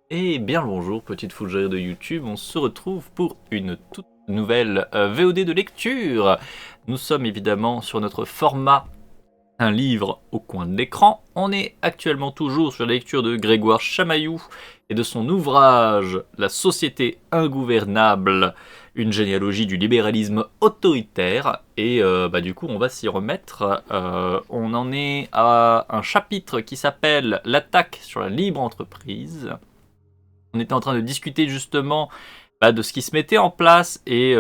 Et bien le bonjour, petite fougère de YouTube, on se retrouve pour une toute nouvelle VOD de lecture. Nous sommes évidemment sur notre format un livre au coin de l'écran. On est actuellement toujours sur la lecture de Grégoire Chamaillou et de son ouvrage La société ingouvernable, une généalogie du libéralisme autoritaire. Et du coup, on va s'y remettre. On en est à un chapitre qui s'appelle L'attaque sur la libre entreprise. On était en train de discuter justement de ce qui se mettait en place et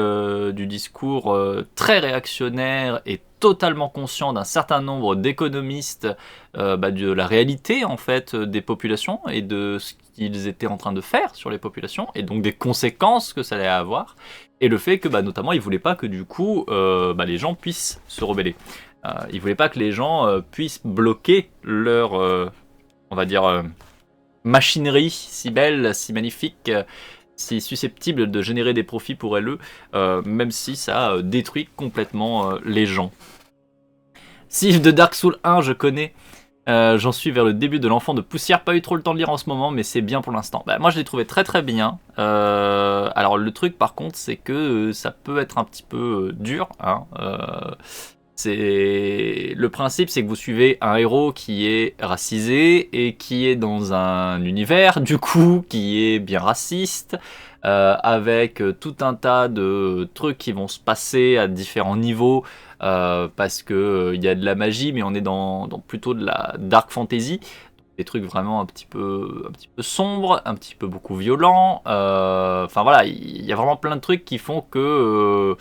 du discours très réactionnaire et totalement conscient d'un certain nombre d'économistes de la réalité en fait des populations et de ce qu'ils étaient en train de faire sur les populations et donc des conséquences que ça allait avoir et le fait que notamment ils voulaient pas que du coup les gens puissent se rebeller. Ils voulaient pas que les gens puissent bloquer leur on va dire machinerie si belle, si magnifique, si susceptible de générer des profits pour elle, même si ça détruit complètement les gens. Sylve de Dark Souls 1, je connais. J'en suis vers le début de l'enfant de poussière. Pas eu trop le temps de lire en ce moment, mais c'est bien pour l'instant. Moi, je l'ai trouvé très très bien. Alors, le truc, par contre, c'est que ça peut être un petit peu dur. Le principe, c'est que vous suivez un héros qui est racisé et qui est dans un univers, du coup, qui est bien raciste, avec tout un tas de trucs qui vont se passer à différents niveaux, parce que il y a de la magie, mais on est dans plutôt de la dark fantasy, des trucs vraiment un petit peu sombres, un petit peu beaucoup violents. Enfin voilà, il y a vraiment plein de trucs qui font que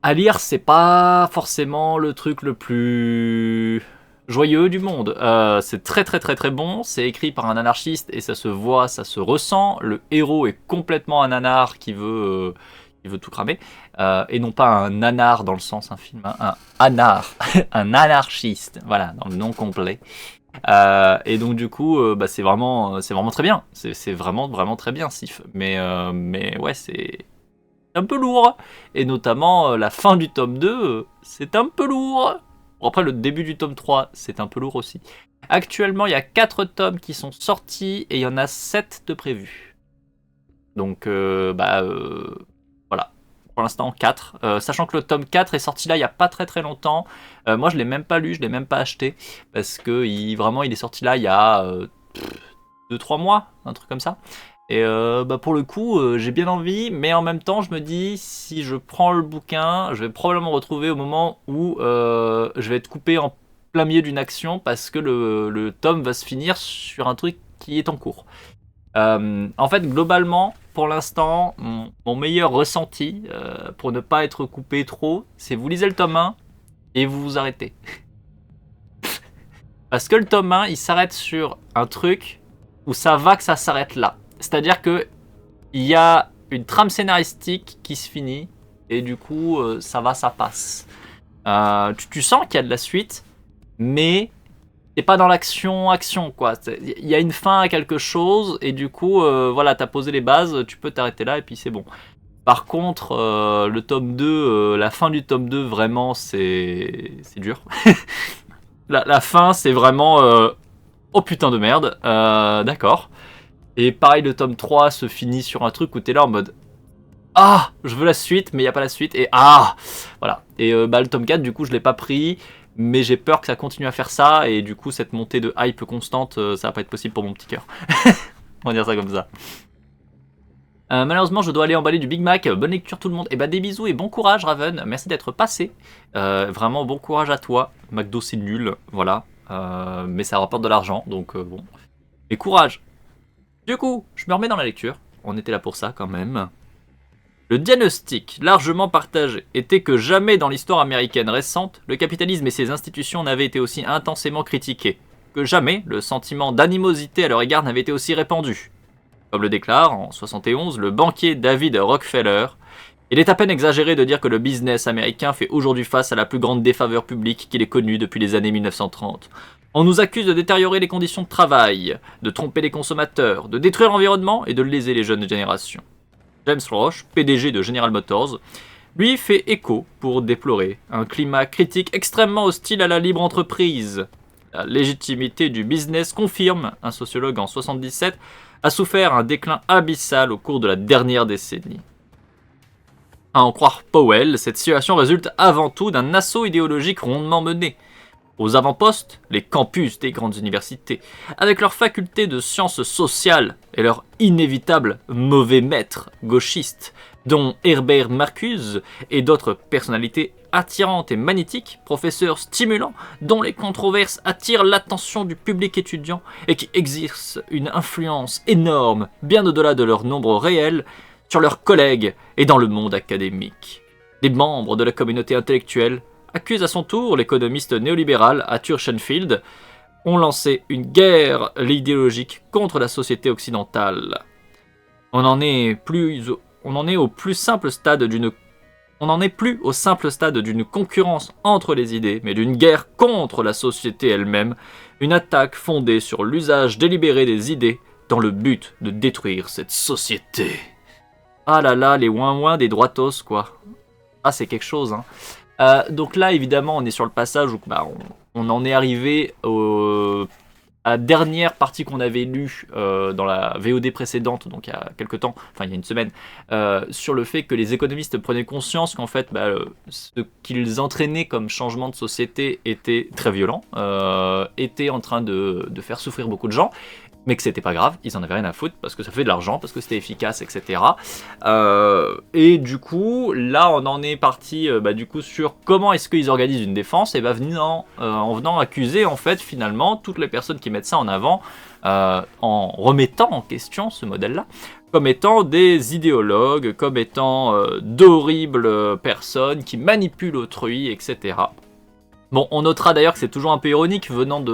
à lire, c'est pas forcément le truc le plus joyeux du monde. C'est très très très très bon, c'est écrit par un anarchiste et ça se voit, ça se ressent. Le héros est complètement un nanar qui veut tout cramer. Et non pas un nanar dans le sens un film, hein, un anar, un anarchiste, voilà, dans le nom complet. Et donc du coup, c'est vraiment très bien. C'est vraiment vraiment très bien, Sif. Mais ouais, c'est un peu lourd. Et notamment la fin du tome 2, c'est un peu lourd. Bon, après le début du tome 3, c'est un peu lourd aussi. Actuellement, il y a 4 tomes qui sont sortis et il y en a 7 de prévus. Donc voilà. Pour l'instant 4. Sachant que le tome 4 est sorti là il n'y a pas très très longtemps. Moi je l'ai même pas lu, je l'ai même pas acheté. Parce que il est sorti là il y a 2-3 mois, un truc comme ça. Et pour le coup, j'ai bien envie, mais en même temps, je me dis, si je prends le bouquin, je vais probablement retrouver au moment où je vais être coupé en plein milieu d'une action parce que le tome va se finir sur un truc qui est en cours. En fait, globalement, pour l'instant, mon meilleur ressenti, pour ne pas être coupé trop, c'est vous lisez le tome 1 et vous vous arrêtez. Parce que le tome 1, il s'arrête sur un truc où ça va que ça s'arrête là. C'est-à-dire que il y a une trame scénaristique qui se finit et du coup ça va, ça passe. Tu sens qu'il y a de la suite, mais t'es pas dans l'action quoi. Il y a une fin à quelque chose et du coup voilà, t'as posé les bases, tu peux t'arrêter là et puis c'est bon. Par contre, le tome 2, la fin du tome 2, vraiment, c'est dur. La fin, c'est vraiment oh putain de merde, d'accord. Et pareil, le tome 3 se finit sur un truc où t'es là en mode ah, je veux la suite, mais il n'y a pas la suite. Et ah, voilà. Et le tome 4, du coup, je l'ai pas pris, mais j'ai peur que ça continue à faire ça. Et du coup, cette montée de hype constante, ça va pas être possible pour mon petit cœur. On va dire ça comme ça. Malheureusement, je dois aller emballer du Big Mac. Bonne lecture tout le monde. Et des bisous et bon courage, Raven. Merci d'être passé. Vraiment, bon courage à toi. McDo, c'est nul. Voilà. Mais ça rapporte de l'argent, donc bon. Et courage. Du coup, je me remets dans la lecture. On était là pour ça quand même. Le diagnostic, largement partagé, était que jamais dans l'histoire américaine récente, le capitalisme et ses institutions n'avaient été aussi intensément critiqués. Que jamais le sentiment d'animosité à leur égard n'avait été aussi répandu. Comme le déclare, en 71, le banquier David Rockefeller, il est à peine exagéré de dire que le business américain fait aujourd'hui face à la plus grande défaveur publique qu'il ait connue depuis les années 1930. On nous accuse de détériorer les conditions de travail, de tromper les consommateurs, de détruire l'environnement et de léser les jeunes générations. James Roche, PDG de General Motors, lui fait écho pour déplorer un climat critique extrêmement hostile à la libre entreprise. La légitimité du business, confirme un sociologue en 77, a souffert un déclin abyssal au cours de la dernière décennie. À en croire Powell, cette situation résulte avant tout d'un assaut idéologique rondement mené. Aux avant-postes, les campus des grandes universités, avec leur faculté de sciences sociales et leur inévitable mauvais maître gauchiste, dont Herbert Marcuse et d'autres personnalités attirantes et magnétiques, professeurs stimulants, dont les controverses attirent l'attention du public étudiant et qui exercent une influence énorme, bien au-delà de leur nombre réel, sur leurs collègues et dans le monde académique. Les membres de la communauté intellectuelle accusent à son tour l'économiste néolibéral Arthur Schoenfield, ont lancé une guerre idéologique contre la société occidentale. On n'en est plus au simple stade d'une concurrence entre les idées, mais d'une guerre contre la société elle-même, une attaque fondée sur l'usage délibéré des idées dans le but de détruire cette société. Ah là là, les ouin-ouin des droitos, quoi. Ah, c'est quelque chose, hein. Donc là, évidemment, on est sur le passage où on en est arrivé à la dernière partie qu'on avait lue dans la VOD précédente, donc il y a quelques temps, enfin il y a une semaine, sur le fait que les économistes prenaient conscience qu'en fait, ce qu'ils entraînaient comme changement de société était très violent, était en train de faire souffrir beaucoup de gens, mais que c'était pas grave, ils en avaient rien à foutre parce que ça fait de l'argent, parce que c'était efficace, etc. Et du coup, là, on en est parti du coup sur comment est-ce qu'ils organisent une défense, et en venant accuser en fait finalement toutes les personnes qui mettent ça en avant, en remettant en question ce modèle-là, comme étant des idéologues, comme étant d'horribles personnes qui manipulent autrui, etc. Bon, on notera d'ailleurs que c'est toujours un peu ironique venant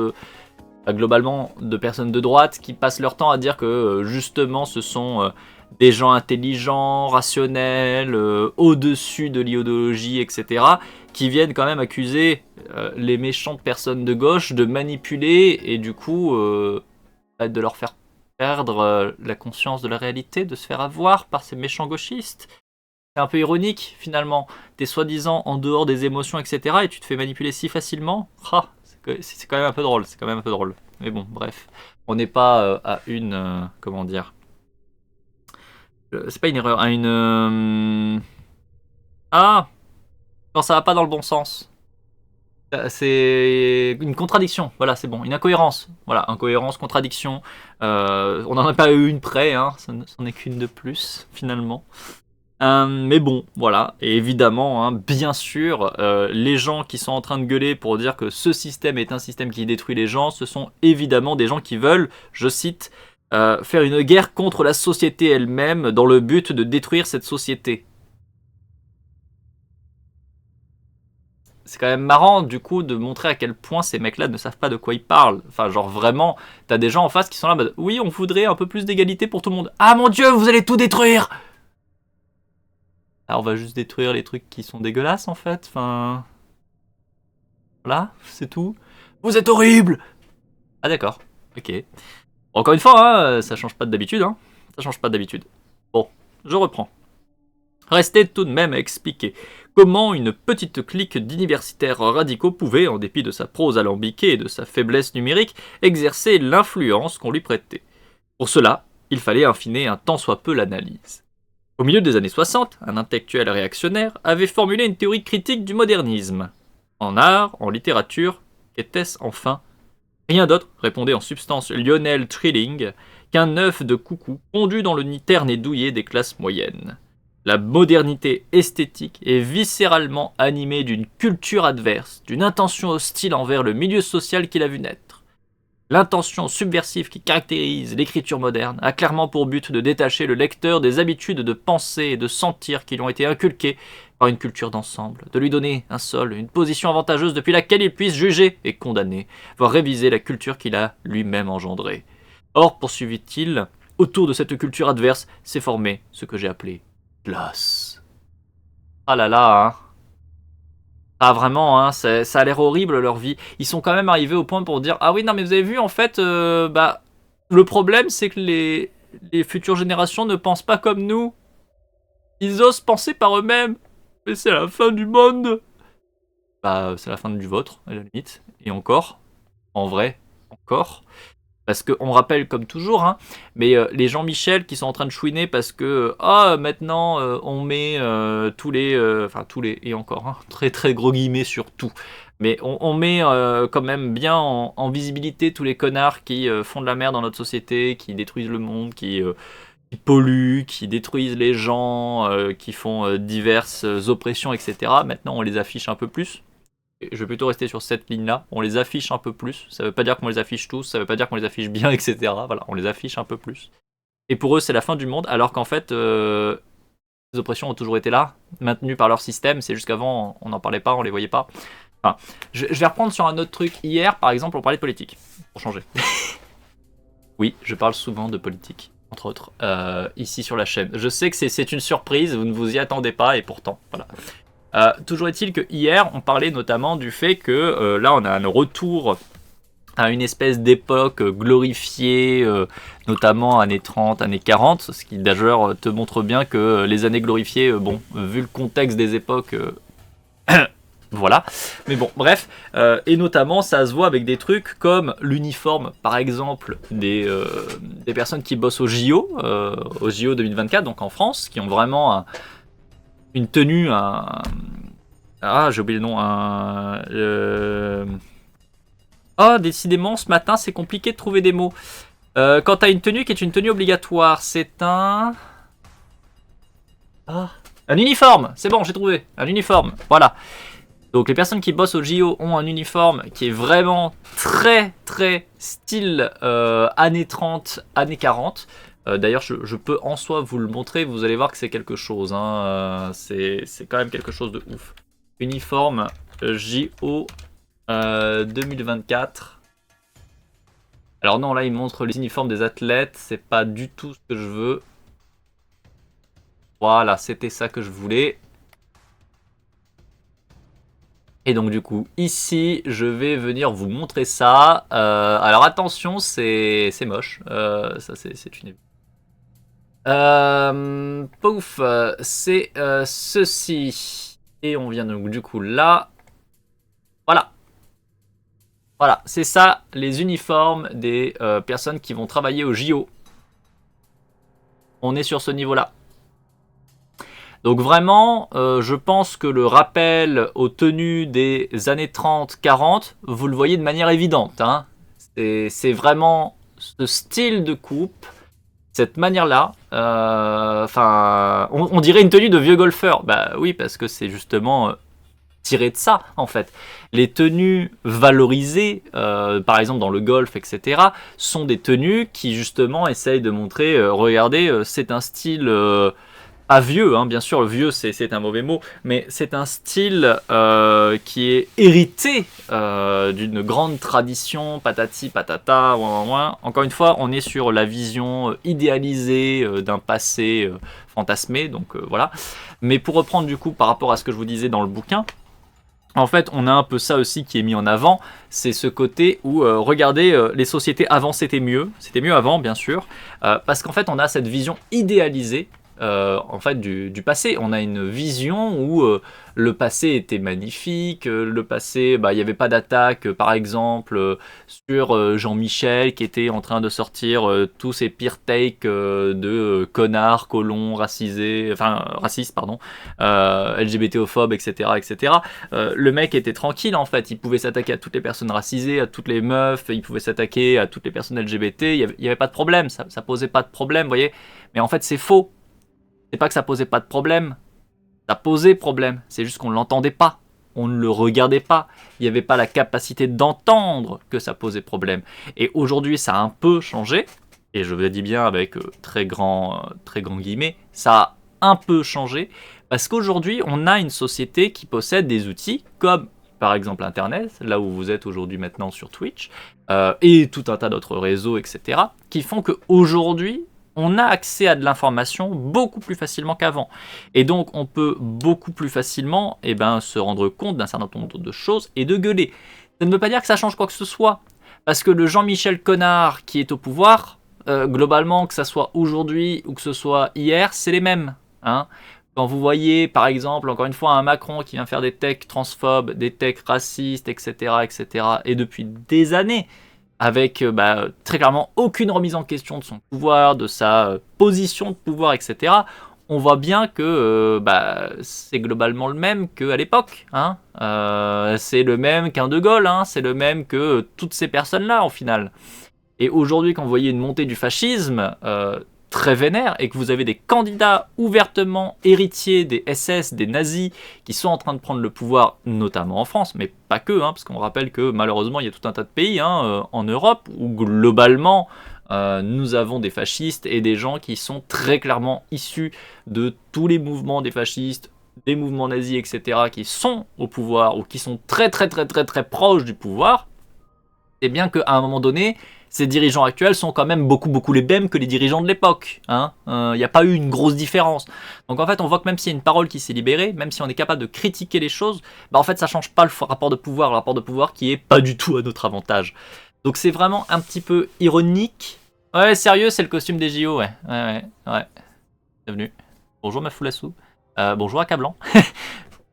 globalement de personnes de droite qui passent leur temps à dire que justement ce sont des gens intelligents, rationnels, au-dessus de l'idéologie, etc., qui viennent quand même accuser les méchantes personnes de gauche de manipuler et du coup de leur faire perdre la conscience de la réalité, de se faire avoir par ces méchants gauchistes. C'est un peu ironique finalement, t'es soi-disant en dehors des émotions, etc., et tu te fais manipuler si facilement. C'est quand même un peu drôle, Mais bon, bref. On n'est pas à une... comment dire c'est pas une erreur, à une... Ah quand ça va pas dans le bon sens. C'est une contradiction, voilà, c'est bon. Une incohérence, voilà, incohérence, contradiction. On n'en a pas eu une près, hein, ça n'en est qu'une de plus, finalement. Mais bon, voilà, et évidemment, hein, bien sûr, les gens qui sont en train de gueuler pour dire que ce système est un système qui détruit les gens, ce sont évidemment des gens qui veulent, je cite, faire une guerre contre la société elle-même dans le but de détruire cette société. C'est quand même marrant, du coup, de montrer à quel point ces mecs-là ne savent pas de quoi ils parlent. Enfin, genre vraiment, t'as des gens en face qui sont là, oui, on voudrait un peu plus d'égalité pour tout le monde. Ah mon Dieu, vous allez tout détruire! Alors on va juste détruire les trucs qui sont dégueulasses en fait, enfin... Voilà, c'est tout. Vous êtes horrible! Ah d'accord, ok. Encore une fois, hein, ça change pas d'habitude, hein. Ça change pas d'habitude. Bon, je reprends. Restait tout de même à expliquer comment une petite clique d'universitaires radicaux pouvait, en dépit de sa prose alambiquée et de sa faiblesse numérique, exercer l'influence qu'on lui prêtait. Pour cela, il fallait affiner un tant soit peu l'analyse. Au milieu des années 60, un intellectuel réactionnaire avait formulé une théorie critique du modernisme. En art, en littérature, qu'était-ce enfin? Rien d'autre, répondait en substance Lionel Trilling, qu'un œuf de coucou pondu dans le nid terne et douillet des classes moyennes. La modernité esthétique est viscéralement animée d'une culture adverse, d'une intention hostile envers le milieu social qu'il a vu naître. L'intention subversive qui caractérise l'écriture moderne a clairement pour but de détacher le lecteur des habitudes de penser et de sentir qui lui ont été inculquées par une culture d'ensemble, de lui donner un sol, une position avantageuse depuis laquelle il puisse juger et condamner, voire réviser la culture qu'il a lui-même engendrée. Or, poursuivit-il, autour de cette culture adverse s'est formé ce que j'ai appelé classe. Ah là là, hein. Ah vraiment, hein, ça a l'air horrible leur vie. Ils sont quand même arrivés au point pour dire ah oui non mais vous avez vu en fait le problème c'est que les futures générations ne pensent pas comme nous. Ils osent penser par eux-mêmes. Mais c'est la fin du monde. C'est la fin du vôtre à la limite. Et encore. en vrai, encore. Parce qu'on rappelle comme toujours, hein, mais les Jean-Michel qui sont en train de chouiner parce que maintenant on met tous les, et encore, hein, très très gros guillemets sur tout, mais on met quand même bien en visibilité tous les connards qui font de la merde dans notre société, qui détruisent le monde, qui polluent, qui détruisent les gens, qui font diverses oppressions, etc. Maintenant on les affiche un peu plus. Je vais plutôt rester sur cette ligne-là. On les affiche un peu plus. Ça veut pas dire qu'on les affiche tous, ça veut pas dire qu'on les affiche bien, etc. Voilà, on les affiche un peu plus. Et pour eux, c'est la fin du monde, alors qu'en fait, les oppressions ont toujours été là, maintenues par leur système. C'est juste qu'avant, on n'en parlait pas, on les voyait pas. Enfin, je vais reprendre sur un autre truc. Hier, par exemple, on parlait de politique, pour changer. Oui, je parle souvent de politique, entre autres, ici sur la chaîne. Je sais que c'est une surprise, vous ne vous y attendez pas, et pourtant, voilà. Toujours est-il que hier, on parlait notamment du fait que là, on a un retour à une espèce d'époque glorifiée, notamment années 30, années 40, ce qui d'ailleurs te montre bien que les années glorifiées, bon, vu le contexte des époques, voilà. Mais bon, bref, et notamment ça se voit avec des trucs comme l'uniforme, par exemple, des personnes qui bossent au JO 2024, donc en France, qui ont vraiment une tenue, j'ai oublié le nom, décidément, ce matin, c'est compliqué de trouver des mots. Quand t'as une tenue qui est une tenue obligatoire, c'est un uniforme, c'est bon, j'ai trouvé, un uniforme, voilà. Donc les personnes qui bossent au JO ont un uniforme qui est vraiment très très style années 30, années 40. D'ailleurs, je peux en soi vous le montrer, vous allez voir que c'est quelque chose. Hein, c'est quand même quelque chose de ouf. Uniforme JO 2024. Alors non, là il montre les uniformes des athlètes, c'est pas du tout ce que je veux. Voilà, c'était ça que je voulais. Et donc du coup, ici, je vais venir vous montrer ça. Alors attention, c'est moche. Ça, c'est une... pouf, c'est ceci. Et on vient donc du coup là. Voilà. Voilà, c'est ça, les uniformes des personnes qui vont travailler au JO. On est sur ce niveau-là. Donc vraiment, je pense que le rappel aux tenues des années 30-40, vous le voyez de manière évidente. Hein. C'est vraiment ce style de coupe, cette manière-là. On dirait une tenue de vieux golfeur. Bah oui, parce que c'est justement tiré de ça, en fait. Les tenues valorisées, par exemple dans le golf, etc., sont des tenues qui justement essayent de montrer, regardez, c'est un style... pas vieux, hein, bien sûr, le vieux c'est un mauvais mot, mais c'est un style qui est hérité d'une grande tradition, patati patata, ouin, ouin, ouin. Encore une fois, on est sur la vision idéalisée d'un passé fantasmé, donc voilà. Mais pour reprendre du coup par rapport à ce que je vous disais dans le bouquin, en fait, on a un peu ça aussi qui est mis en avant, c'est ce côté où, regardez, les sociétés avant c'était mieux avant bien sûr, parce qu'en fait on a cette vision idéalisée en fait du passé. On a une vision où le passé était magnifique, le passé, il n'y avait pas d'attaque, par exemple, sur Jean-Michel qui était en train de sortir tous ses pires takes de connards, colons, racistes, pardon, LGBTophobes, etc. etc. Le mec était tranquille en fait, il pouvait s'attaquer à toutes les personnes racisées, à toutes les meufs, il pouvait s'attaquer à toutes les personnes LGBT, il n'y avait pas de problème, ça posait pas de problème, vous voyez. Mais en fait c'est faux. C'est pas que ça posait pas de problème, ça posait problème, c'est juste qu'on ne l'entendait pas, on ne le regardait pas, il n'y avait pas la capacité d'entendre que ça posait problème. Et aujourd'hui ça a un peu changé, et je le dis bien avec très grand guillemets, ça a un peu changé, parce qu'aujourd'hui on a une société qui possède des outils comme par exemple Internet, là où vous êtes aujourd'hui maintenant sur Twitch, et tout un tas d'autres réseaux, etc., qui font qu'aujourd'hui, on a accès à de l'information beaucoup plus facilement qu'avant. Et donc, on peut beaucoup plus facilement se rendre compte d'un certain nombre de choses et de gueuler. Ça ne veut pas dire que ça change quoi que ce soit. Parce que le Jean-Michel Connard qui est au pouvoir, globalement, que ça soit aujourd'hui ou que ce soit hier, c'est les mêmes. Hein. Quand vous voyez, par exemple, encore une fois, un Macron qui vient faire des techs transphobes, des techs racistes, etc., etc., et depuis des années, avec très clairement aucune remise en question de son pouvoir, de sa position de pouvoir, etc., on voit bien que c'est globalement le même qu'à l'époque. Hein. C'est le même qu'un De Gaulle, hein. C'est le même que toutes ces personnes-là, au final. Et aujourd'hui, quand vous voyez une montée du fascisme très vénère et que vous avez des candidats ouvertement héritiers des SS, des nazis, qui sont en train de prendre le pouvoir, notamment en France, mais pas que, hein, parce qu'on rappelle que malheureusement, il y a tout un tas de pays en Europe où globalement, nous avons des fascistes et des gens qui sont très clairement issus de tous les mouvements des fascistes, des mouvements nazis, etc., qui sont au pouvoir ou qui sont très très très très très proches du pouvoir. C'est bien qu'à un moment donné, ces dirigeants actuels sont quand même beaucoup les mêmes que les dirigeants de l'époque. Hein. Y a pas eu une grosse différence. Donc en fait, on voit que même s'il y a une parole qui s'est libérée, même si on est capable de critiquer les choses, en fait, ça change pas le rapport de pouvoir qui est pas du tout à notre avantage. Donc c'est vraiment un petit peu ironique. Ouais, sérieux, c'est le costume des JO, ouais. Ouais. Bienvenue. Bonjour Mafulassou. Bonjour Accablant.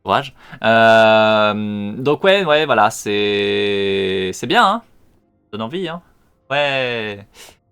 Courage. Donc ouais, voilà, c'est bien, hein. Ça donne envie, hein. Ouais.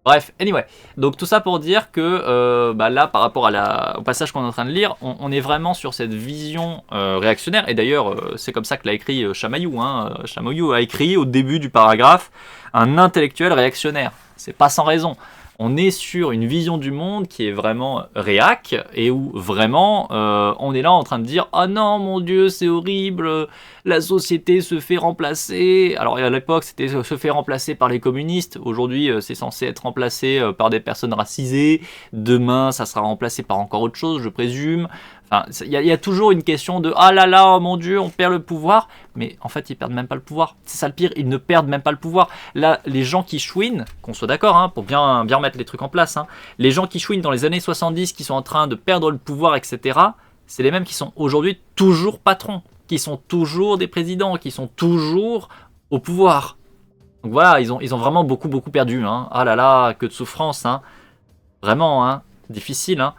Bref, anyway. Donc tout ça pour dire que là, par rapport au passage qu'on est en train de lire, on est vraiment sur cette vision réactionnaire. Et d'ailleurs, c'est comme ça que l'a écrit Chamaillou. Hein. Chamaillou a écrit au début du paragraphe un intellectuel réactionnaire. C'est pas sans raison. On est sur une vision du monde qui est vraiment réac et où vraiment on est là en train de dire « Ah non, mon Dieu, c'est horrible, la société se fait remplacer. » Alors à l'époque, c'était se fait remplacer par les communistes. Aujourd'hui, c'est censé être remplacé par des personnes racisées. Demain, ça sera remplacé par encore autre chose, je présume. Enfin, il y a toujours une question de « Ah là là, oh mon Dieu, on perd le pouvoir. » Mais en fait, ils perdent même pas le pouvoir. C'est ça le pire, ils ne perdent même pas le pouvoir. Là, les gens qui chouinent, qu'on soit d'accord, hein, pour bien remettre les trucs en place, hein, les gens qui chouinent dans les années 70, qui sont en train de perdre le pouvoir, etc., c'est les mêmes qui sont aujourd'hui toujours patrons, qui sont toujours des présidents, qui sont toujours au pouvoir. Donc voilà, ils ont vraiment beaucoup perdu. Hein. Ah là là, que de souffrance. Hein. Vraiment, hein, difficile. Hein.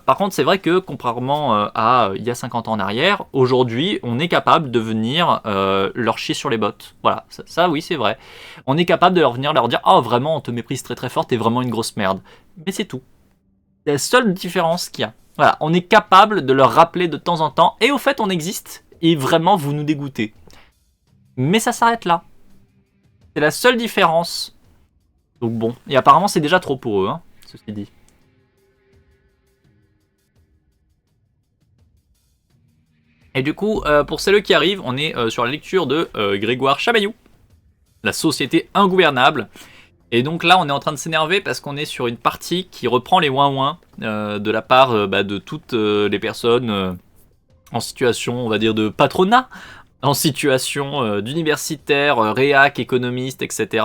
Par contre, c'est vrai que, contrairement à il y a 50 ans en arrière, aujourd'hui, on est capable de venir leur chier sur les bottes. Voilà, ça oui, c'est vrai. On est capable de venir leur dire « Oh, vraiment, on te méprise très très fort, t'es vraiment une grosse merde. » Mais c'est tout. C'est la seule différence qu'il y a. Voilà, on est capable de leur rappeler de temps en temps « Et au fait, on existe, et vraiment, vous nous dégoûtez. » Mais ça s'arrête là. C'est la seule différence. Donc bon, et apparemment, c'est déjà trop pour eux, hein, ceci dit. Et du coup, pour celles qui arrivent, on est sur la lecture de Grégoire Chamaillou, La société ingouvernable. Et donc là, on est en train de s'énerver parce qu'on est sur une partie qui reprend les ouin-ouin de la part de toutes les personnes en situation, on va dire, de patronat, en situation d'universitaire, réac, économiste, etc.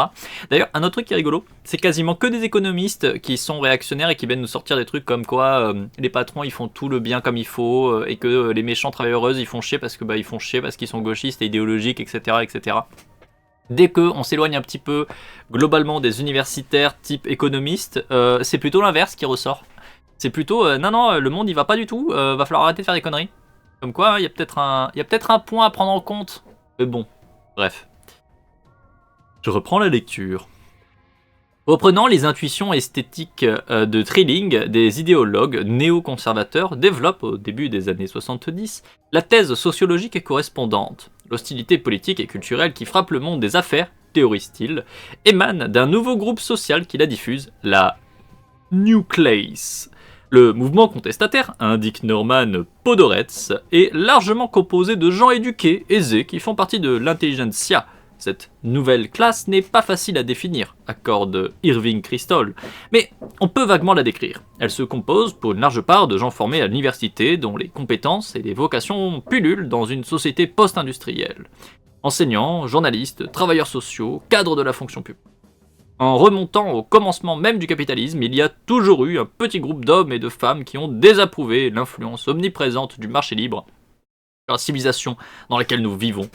D'ailleurs, un autre truc qui est rigolo, c'est quasiment que des économistes qui sont réactionnaires et qui viennent nous sortir des trucs comme quoi les patrons ils font tout le bien comme il faut et que les méchants travailleuses ils font chier parce que ils font chier parce qu'ils sont gauchistes et idéologiques, etc., etc. Dès qu'on s'éloigne un petit peu globalement des universitaires type économistes, c'est plutôt l'inverse qui ressort. C'est plutôt non, le monde il va pas du tout, va falloir arrêter de faire des conneries. Comme quoi, il y a peut-être un point à prendre en compte. Mais bon, bref. Je reprends la lecture. Reprenant les intuitions esthétiques de Trilling, des idéologues néoconservateurs développent au début des années 70 la thèse sociologique correspondante. L'hostilité politique et culturelle qui frappe le monde des affaires, théorise-t-il, émane d'un nouveau groupe social qui la diffuse, la New Class. Le mouvement contestataire, indique Norman Podhoretz, est largement composé de gens éduqués, aisés, qui font partie de l'intelligentsia. Cette nouvelle classe n'est pas facile à définir, accorde Irving Kristol, mais on peut vaguement la décrire. Elle se compose pour une large part de gens formés à l'université dont les compétences et les vocations pullulent dans une société post-industrielle. Enseignants, journalistes, travailleurs sociaux, cadres de la fonction publique. En remontant au commencement même du capitalisme, il y a toujours eu un petit groupe d'hommes et de femmes qui ont désapprouvé l'influence omniprésente du marché libre sur la civilisation dans laquelle nous vivons.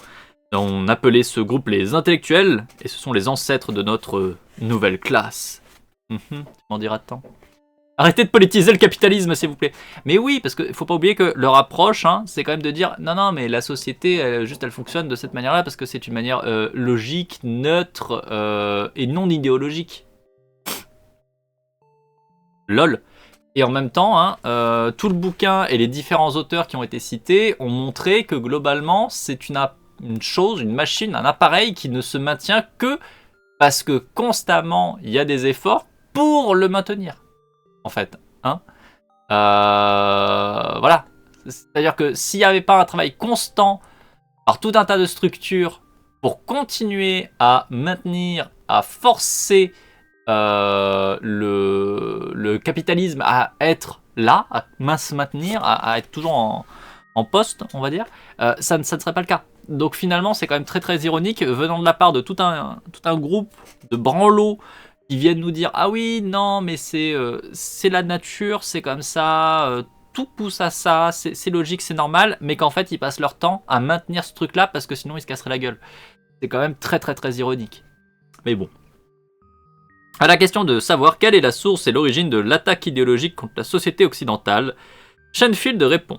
On appelait ce groupe les intellectuels, et ce sont les ancêtres de notre nouvelle classe. Tu m'en diras tant. Arrêtez de politiser le capitalisme, s'il vous plaît. Mais oui, parce qu'il faut pas oublier que leur approche, hein, c'est quand même de dire non, mais la société, elle fonctionne de cette manière-là parce que c'est une manière logique, neutre et non idéologique. Lol. Et en même temps, hein, tout le bouquin et les différents auteurs qui ont été cités ont montré que globalement, c'est une chose, une machine, un appareil qui ne se maintient que parce que constamment, il y a des efforts pour le maintenir. En fait, hein. Voilà. C'est-à-dire que s'il n'y avait pas un travail constant par tout un tas de structures pour continuer à maintenir, à forcer le capitalisme à être là, à se maintenir, à être toujours en poste, on va dire, ça ne serait pas le cas. Donc finalement, c'est quand même très très ironique venant de la part de tout un groupe de branlots qui viennent nous dire ah oui, non, mais c'est la nature, c'est comme ça, tout pousse à ça, c'est logique, c'est normal, mais qu'en fait ils passent leur temps à maintenir ce truc-là parce que sinon ils se casseraient la gueule. C'est quand même très très très ironique. Mais bon. À la question de savoir quelle est la source et l'origine de l'attaque idéologique contre la société occidentale, Schoenfield répond: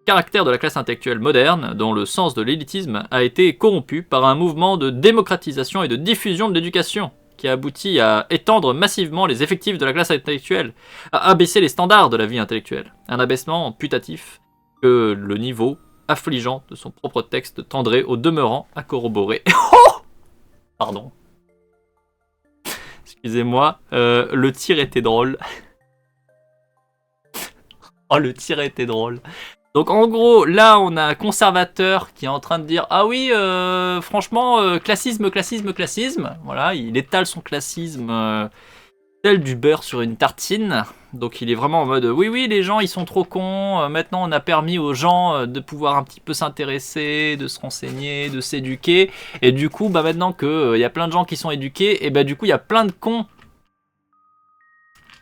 caractère de la classe intellectuelle moderne, dont le sens de l'élitisme a été corrompu par un mouvement de démocratisation et de diffusion de l'éducation, qui a abouti à étendre massivement les effectifs de la classe intellectuelle, à abaisser les standards de la vie intellectuelle, un abaissement putatif que le niveau affligeant de son propre texte tendrait au demeurant à corroborer. Pardon. Excusez-moi, le tir était drôle. Oh, le tir était drôle. Donc en gros, là on a un conservateur qui est en train de dire ah oui, franchement, classisme. Voilà, il étale son classisme tel du beurre sur une tartine. Donc il est vraiment en mode oui, les gens ils sont trop cons. Maintenant on a permis aux gens de pouvoir un petit peu s'intéresser, de se renseigner, de s'éduquer. Et du coup, bah maintenant qu'il y a plein de gens qui sont éduqués, et bah du coup il y a plein de cons.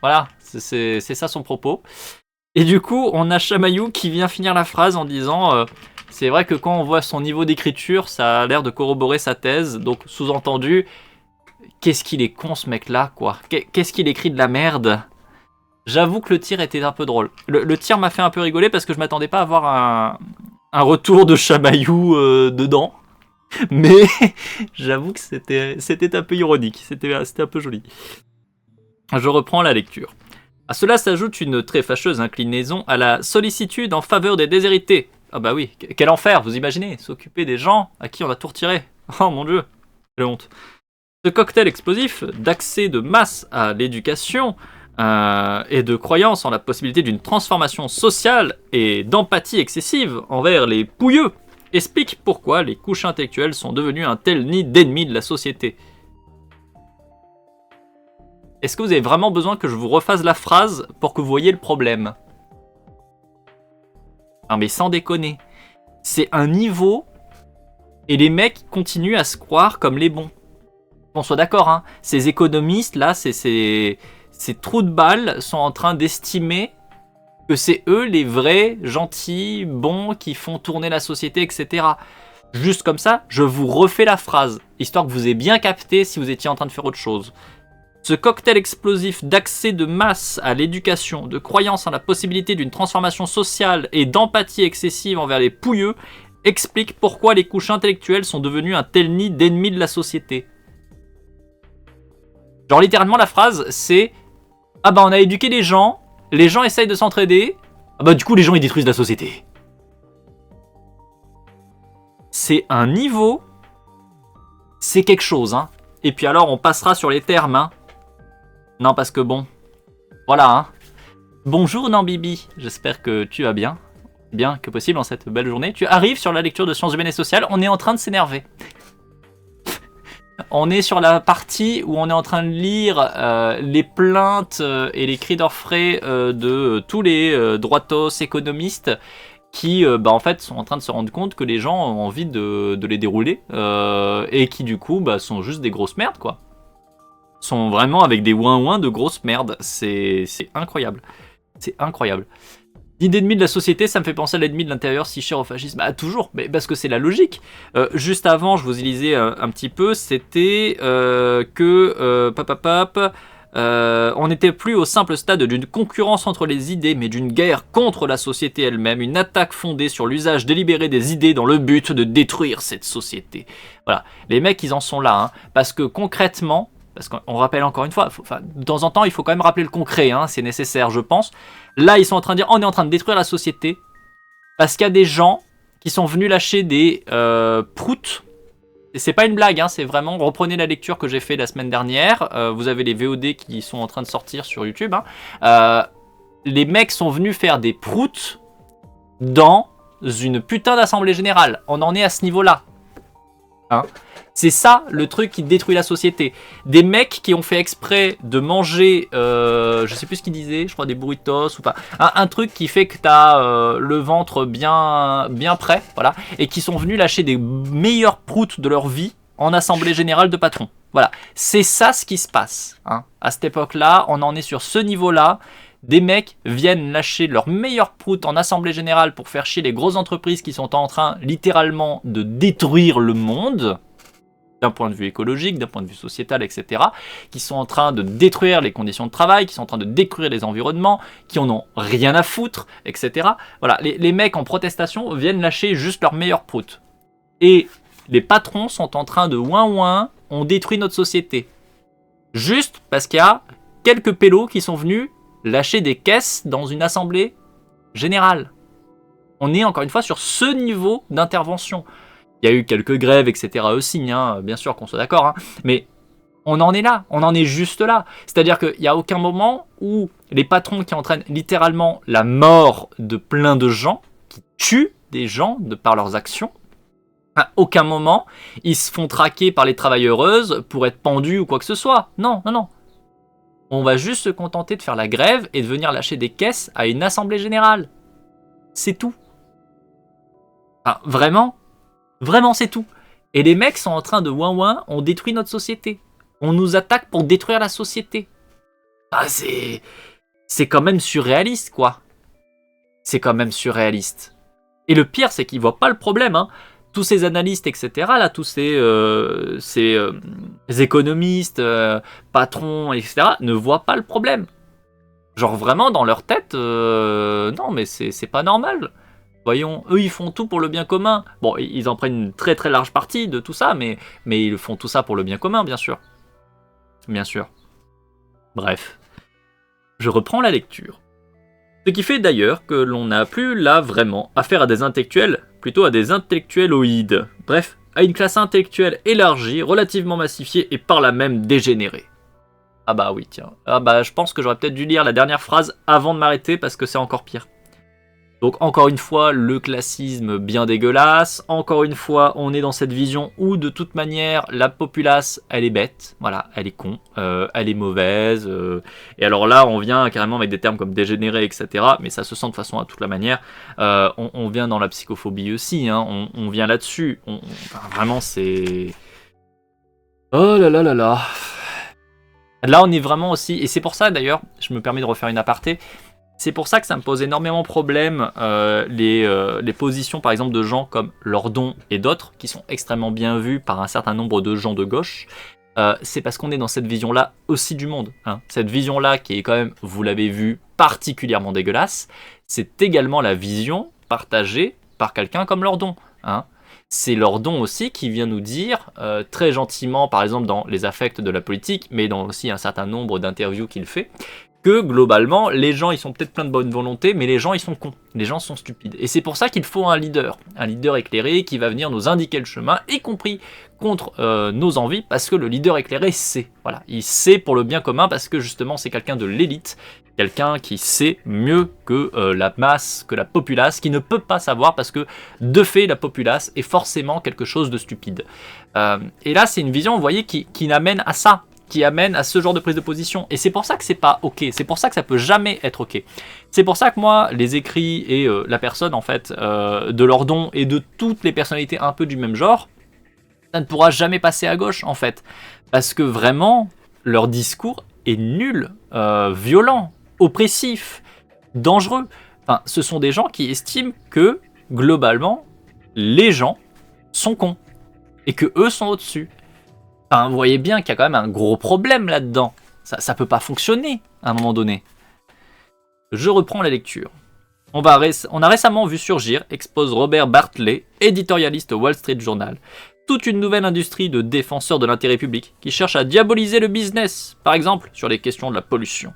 Voilà, c'est ça son propos. Et du coup, on a Chamayou qui vient finir la phrase en disant c'est vrai que quand on voit son niveau d'écriture, ça a l'air de corroborer sa thèse. Donc, sous-entendu, qu'est-ce qu'il est con ce mec-là, quoi. Qu'est-ce qu'il écrit de la merde. J'avoue que le tir était un peu drôle. Le tir m'a fait un peu rigoler parce que je m'attendais pas à avoir un retour de Chamayou dedans. Mais j'avoue que c'était un peu ironique. C'était un peu joli. Je reprends la lecture. À cela s'ajoute une très fâcheuse inclinaison à la sollicitude en faveur des déshérités. Ah bah oui, quel enfer, vous imaginez, s'occuper des gens à qui on a tout retiré. Oh mon dieu, quelle honte. Ce cocktail explosif d'accès de masse à l'éducation et de croyance en la possibilité d'une transformation sociale et d'empathie excessive envers les pouilleux explique pourquoi les couches intellectuelles sont devenues un tel nid d'ennemis de la société. Est-ce que vous avez vraiment besoin que je vous refasse la phrase pour que vous voyez le problème? Non mais sans déconner. C'est un niveau et les mecs continuent à se croire comme les bons. Qu'on soit d'accord, hein. Ces économistes là, ces trous de balles sont en train d'estimer que c'est eux les vrais, gentils, bons qui font tourner la société, etc. Juste comme ça, je vous refais la phrase, histoire que vous ayez bien capté si vous étiez en train de faire autre chose. Ce cocktail explosif d'accès de masse à l'éducation, de croyance en la possibilité d'une transformation sociale et d'empathie excessive envers les pouilleux explique pourquoi les couches intellectuelles sont devenues un tel nid d'ennemis de la société. Genre littéralement la phrase c'est ah bah on a éduqué les gens essayent de s'entraider, ah bah du coup les gens ils détruisent la société. C'est un niveau, c'est quelque chose, hein. Et puis alors on passera sur les termes, hein. Non, parce que bon, voilà, hein. Bonjour Nambibi, j'espère que tu vas bien que possible en cette belle journée. Tu arrives sur la lecture de sciences humaines et sociales, on est en train de s'énerver. On est sur la partie où on est en train de lire les plaintes et les cris d'orfraie de tous les droitos économistes qui en fait sont en train de se rendre compte que les gens ont envie de les dérouler et qui du coup sont juste des grosses merdes, quoi. Sont vraiment avec des ouin-ouin de grosses merdes. C'est incroyable. C'est incroyable. L'idée d'ennemi de la société, ça me fait penser à l'ennemi de l'intérieur si cher au fascisme. Bah toujours, mais parce que c'est la logique. Juste avant, je vous lisais un petit peu, c'était que On n'était plus au simple stade d'une concurrence entre les idées, mais d'une guerre contre la société elle-même, une attaque fondée sur l'usage délibéré des idées dans le but de détruire cette société. Voilà, les mecs ils en sont là, hein, parce que concrètement, parce qu'on rappelle encore une fois, de temps en temps il faut quand même rappeler le concret, hein, c'est nécessaire je pense. Là ils sont en train de dire on est en train de détruire la société, parce qu'il y a des gens qui sont venus lâcher des proutes. Et c'est pas une blague, hein, c'est vraiment, reprenez la lecture que j'ai fait la semaine dernière, vous avez les VOD qui sont en train de sortir sur YouTube, hein. Les mecs sont venus faire des proutes dans une putain d'assemblée générale, on en est à ce niveau-là. Hein. C'est ça le truc qui détruit la société. Des mecs qui ont fait exprès de manger, je sais plus ce qu'ils disaient, je crois des burritos ou pas, un truc qui fait que t'as le ventre bien prêt, voilà, et qui sont venus lâcher des meilleures proutes de leur vie en assemblée générale de patrons. Voilà, c'est ça ce qui se passe. Hein. À cette époque-là, on en est sur ce niveau-là. Des mecs viennent lâcher leurs meilleures proutes en assemblée générale pour faire chier les grosses entreprises qui sont en train littéralement de détruire le monde, d'un point de vue écologique, d'un point de vue sociétal, etc., qui sont en train de détruire les conditions de travail, qui sont en train de détruire les environnements, qui en ont rien à foutre, etc. Voilà, les mecs en protestation viennent lâcher juste leurs meilleures proutes. Et les patrons sont en train de ouin, on détruit notre société. Juste parce qu'il y a quelques pélos qui sont venus lâcher des caisses dans une assemblée générale. On est encore une fois sur ce niveau d'intervention. Il y a eu quelques grèves, etc. aussi, hein, bien sûr qu'on soit d'accord, hein, mais on en est là, on en est juste là. C'est-à-dire qu'il n'y a aucun moment où les patrons qui entraînent littéralement la mort de plein de gens, qui tuent des gens par leurs actions, à aucun moment ils se font traquer par les travailleuses pour être pendus ou quoi que ce soit. Non. On va juste se contenter de faire la grève et de venir lâcher des caisses à une assemblée générale. C'est tout. Enfin, Vraiment, c'est tout. Et les mecs sont en train de ouin, on détruit notre société. On nous attaque pour détruire la société. Ah, c'est quand même surréaliste, quoi. C'est quand même surréaliste. Et le pire, c'est qu'ils voient pas le problème, hein. Tous ces analystes, etc., là, tous ces économistes, patrons, etc., ne voient pas le problème. Genre vraiment, dans leur tête, non, mais c'est pas normal. Voyons, eux ils font tout pour le bien commun. Bon, ils en prennent une très très large partie de tout ça, mais ils font tout ça pour le bien commun, bien sûr. Bien sûr. Bref. Je reprends la lecture. Ce qui fait d'ailleurs que l'on n'a plus là vraiment affaire à des intellectuels, plutôt à des intellectuelloïdes. Bref, à une classe intellectuelle élargie, relativement massifiée et par là même dégénérée. Ah bah oui, tiens. Ah bah je pense que j'aurais peut-être dû lire la dernière phrase avant de m'arrêter parce que c'est encore pire. Donc encore une fois, le classisme bien dégueulasse. Encore une fois, on est dans cette vision où de toute manière, la populace, elle est bête. Voilà, elle est con, elle est mauvaise. Et alors là, on vient carrément avec des termes comme dégénéré, etc. Mais ça se sent de façon à toute la manière. On vient dans la psychophobie aussi. Hein, on vient là-dessus. Enfin, vraiment, c'est... Oh là là là là. Là, on est vraiment aussi... Et c'est pour ça, d'ailleurs, je me permets de refaire une aparté. C'est pour ça que ça me pose énormément de problèmes, les positions par exemple de gens comme Lordon et d'autres, qui sont extrêmement bien vus par un certain nombre de gens de gauche. C'est parce qu'on est dans cette vision-là aussi du monde. Hein. Cette vision-là qui est quand même, vous l'avez vu, particulièrement dégueulasse, c'est également la vision partagée par quelqu'un comme Lordon. Hein. C'est Lordon aussi qui vient nous dire, très gentiment, par exemple dans les affects de la politique, mais dans aussi un certain nombre d'interviews qu'il fait, que globalement, les gens ils sont peut-être pleins de bonne volonté, mais les gens ils sont cons, les gens sont stupides. Et c'est pour ça qu'il faut un leader éclairé qui va venir nous indiquer le chemin, y compris contre nos envies, parce que le leader éclairé sait. Voilà, il sait pour le bien commun, parce que justement c'est quelqu'un de l'élite, quelqu'un qui sait mieux que la masse, que la populace, qui ne peut pas savoir, parce que de fait la populace est forcément quelque chose de stupide. Et là c'est une vision, vous voyez, qui n'amène à ça, qui amène à ce genre de prise de position. Et c'est pour ça que c'est pas ok, c'est pour ça que ça peut jamais être ok. C'est pour ça que moi, les écrits et la personne en fait de Lordon et de toutes les personnalités un peu du même genre, ça ne pourra jamais passer à gauche en fait. Parce que vraiment, leur discours est nul, violent, oppressif, dangereux. Enfin, ce sont des gens qui estiment que, globalement, les gens sont cons. Et que eux sont au-dessus. Enfin, vous voyez bien qu'il y a quand même un gros problème là-dedans. Ça peut pas fonctionner à un moment donné. Je reprends la lecture. On a récemment vu surgir, expose Robert Bartlett, éditorialiste au Wall Street Journal, toute une nouvelle industrie de défenseurs de l'intérêt public qui cherche à diaboliser le business, par exemple sur les questions de la pollution.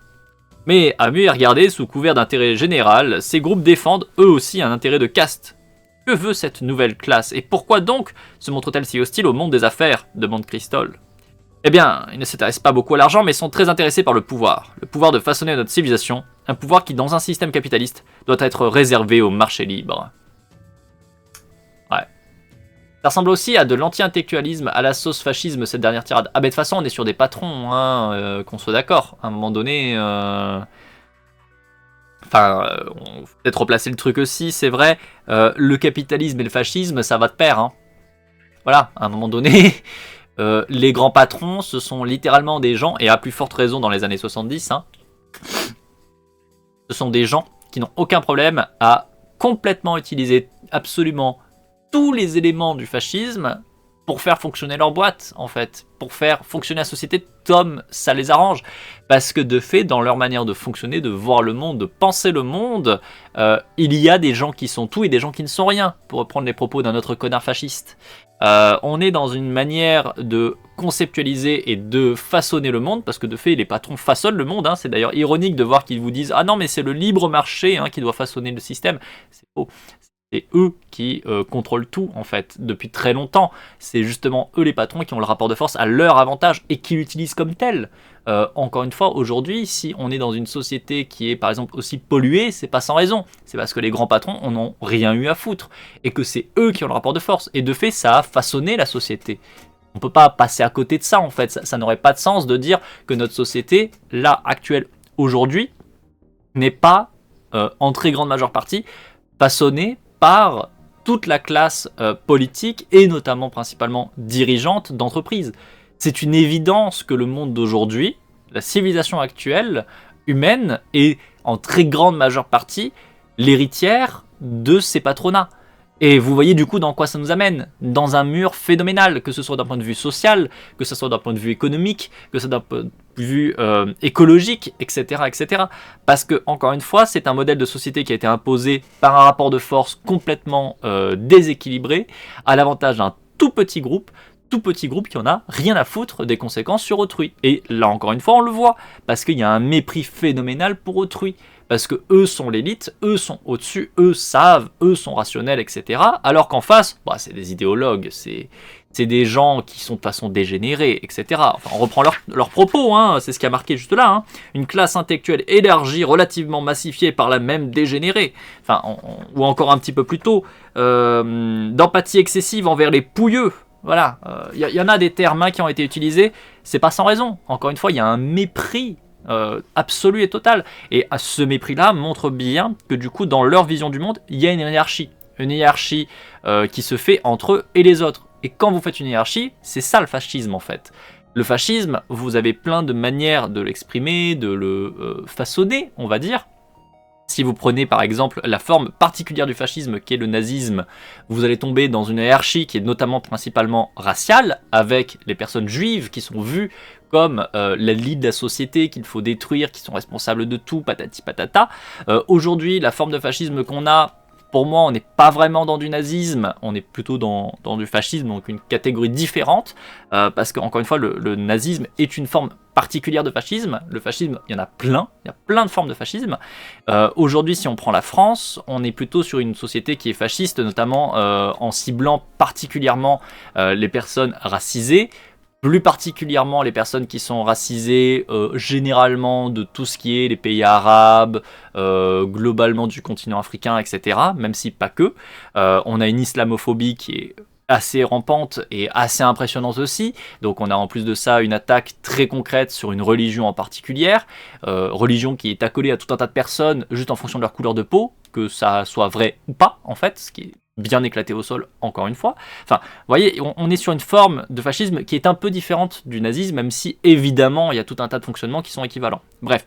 Mais à mieux y regarder, sous couvert d'intérêt général, ces groupes défendent eux aussi un intérêt de caste. Que veut cette nouvelle classe et pourquoi donc se montre-t-elle si hostile au monde des affaires demande Christol. Eh bien, ils ne s'intéressent pas beaucoup à l'argent, mais sont très intéressés par le pouvoir de façonner notre civilisation, un pouvoir qui, dans un système capitaliste, doit être réservé au marché libre. Ouais. Ça ressemble aussi à de l'anti-intellectualisme à la sauce fascisme, cette dernière tirade. Ah, mais de toute façon, on est sur des patrons, hein, qu'on soit d'accord. À un moment donné... Enfin, on faut peut-être replacer le truc aussi, c'est vrai. Le capitalisme et le fascisme, ça va de pair, hein. Voilà, à un moment donné... les grands patrons, ce sont littéralement des gens, et à plus forte raison dans les années 70, hein, ce sont des gens qui n'ont aucun problème à complètement utiliser absolument tous les éléments du fascisme pour faire fonctionner leur boîte, en fait, pour faire fonctionner la société comme ça les arrange. Parce que de fait, dans leur manière de fonctionner, de voir le monde, de penser le monde, il y a des gens qui sont tout et des gens qui ne sont rien, pour reprendre les propos d'un autre connard fasciste. On est dans une manière de conceptualiser et de façonner le monde, parce que de fait, les patrons façonnent le monde, hein. C'est d'ailleurs ironique de voir qu'ils vous disent « Ah non, mais c'est le libre marché, hein, qui doit façonner le système ». C'est faux. C'est eux qui contrôlent tout, en fait, depuis très longtemps. C'est justement eux les patrons qui ont le rapport de force à leur avantage et qui l'utilisent comme tel. Encore une fois, aujourd'hui, si on est dans une société qui est, par exemple, aussi polluée, c'est pas sans raison. C'est parce que les grands patrons en ont rien eu à foutre. Et que c'est eux qui ont le rapport de force. Et de fait, ça a façonné la société. On peut pas passer à côté de ça, en fait. Ça n'aurait pas de sens de dire que notre société, là, actuelle, aujourd'hui, n'est pas, en très grande majeure partie, façonnée par toute la classe politique et notamment principalement dirigeante d'entreprises. C'est une évidence que le monde d'aujourd'hui, la civilisation actuelle, humaine, est en très grande majeure partie l'héritière de ces patronats. Et vous voyez du coup dans quoi ça nous amène, dans un mur phénoménal, que ce soit d'un point de vue social, que ce soit d'un point de vue économique, que ce soit d'un point de vue écologique, etc., etc. Parce que, encore une fois, c'est un modèle de société qui a été imposé par un rapport de force complètement déséquilibré, à l'avantage d'un tout petit groupe qui en a rien à foutre des conséquences sur autrui. Et là, encore une fois, on le voit, parce qu'il y a un mépris phénoménal pour autrui. Parce que eux sont l'élite, eux sont au-dessus, eux savent, eux sont rationnels, etc. Alors qu'en face, bah, c'est des idéologues, c'est des gens qui sont de façon dégénérée, etc. Enfin, on reprend leurs propos, hein, c'est ce qui a marqué juste là. Hein. Une classe intellectuelle élargie, relativement massifiée par la même dégénérée. Enfin, ou encore un petit peu plus tôt, d'empathie excessive envers les pouilleux. Voilà, y en a des termes qui ont été utilisés, c'est pas sans raison. Encore une fois, il y a un mépris absolu et total. Et à ce mépris-là montre bien que du coup, dans leur vision du monde, il y a une hiérarchie. Une hiérarchie qui se fait entre eux et les autres. Et quand vous faites une hiérarchie, c'est ça le fascisme en fait. Le fascisme, vous avez plein de manières de l'exprimer, de le façonner, on va dire. Si vous prenez par exemple la forme particulière du fascisme qui est le nazisme, vous allez tomber dans une hiérarchie qui est notamment principalement raciale, avec les personnes juives qui sont vues comme l'élite de la société qu'il faut détruire, qui sont responsables de tout, patati patata. Aujourd'hui, la forme de fascisme qu'on a, pour moi, on n'est pas vraiment dans du nazisme, on est plutôt dans du fascisme, donc une catégorie différente, parce qu'encore une fois, le nazisme est une forme particulière de fascisme. Le fascisme, il y en a plein de formes de fascisme. Aujourd'hui, si on prend la France, on est plutôt sur une société qui est fasciste, notamment en ciblant particulièrement les personnes racisées, plus particulièrement les personnes qui sont racisées généralement de tout ce qui est les pays arabes, globalement du continent africain, etc. Même si pas que. On a une islamophobie qui est assez rampante et assez impressionnante aussi. Donc on a en plus de ça une attaque très concrète sur une religion en particulier. Religion qui est accolée à tout un tas de personnes juste en fonction de leur couleur de peau, que ça soit vrai ou pas en fait, ce qui est bien éclaté au sol, encore une fois. Enfin, vous voyez, on est sur une forme de fascisme qui est un peu différente du nazisme, même si, évidemment, il y a tout un tas de fonctionnements qui sont équivalents. Bref,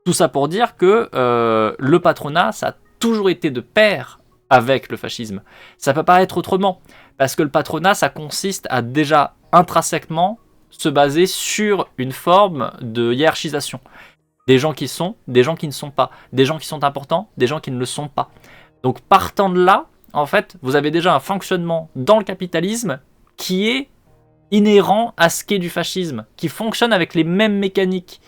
tout ça pour dire que le patronat, ça a toujours été de pair avec le fascisme. Ça peut pas être autrement, parce que le patronat, ça consiste à déjà, intrinsèquement, se baser sur une forme de hiérarchisation. Des gens qui sont, des gens qui ne sont pas. Des gens qui sont importants, des gens qui ne le sont pas. Donc partant de là, en fait, vous avez déjà un fonctionnement dans le capitalisme qui est inhérent à ce qu'est du fascisme, qui fonctionne avec les mêmes mécaniques.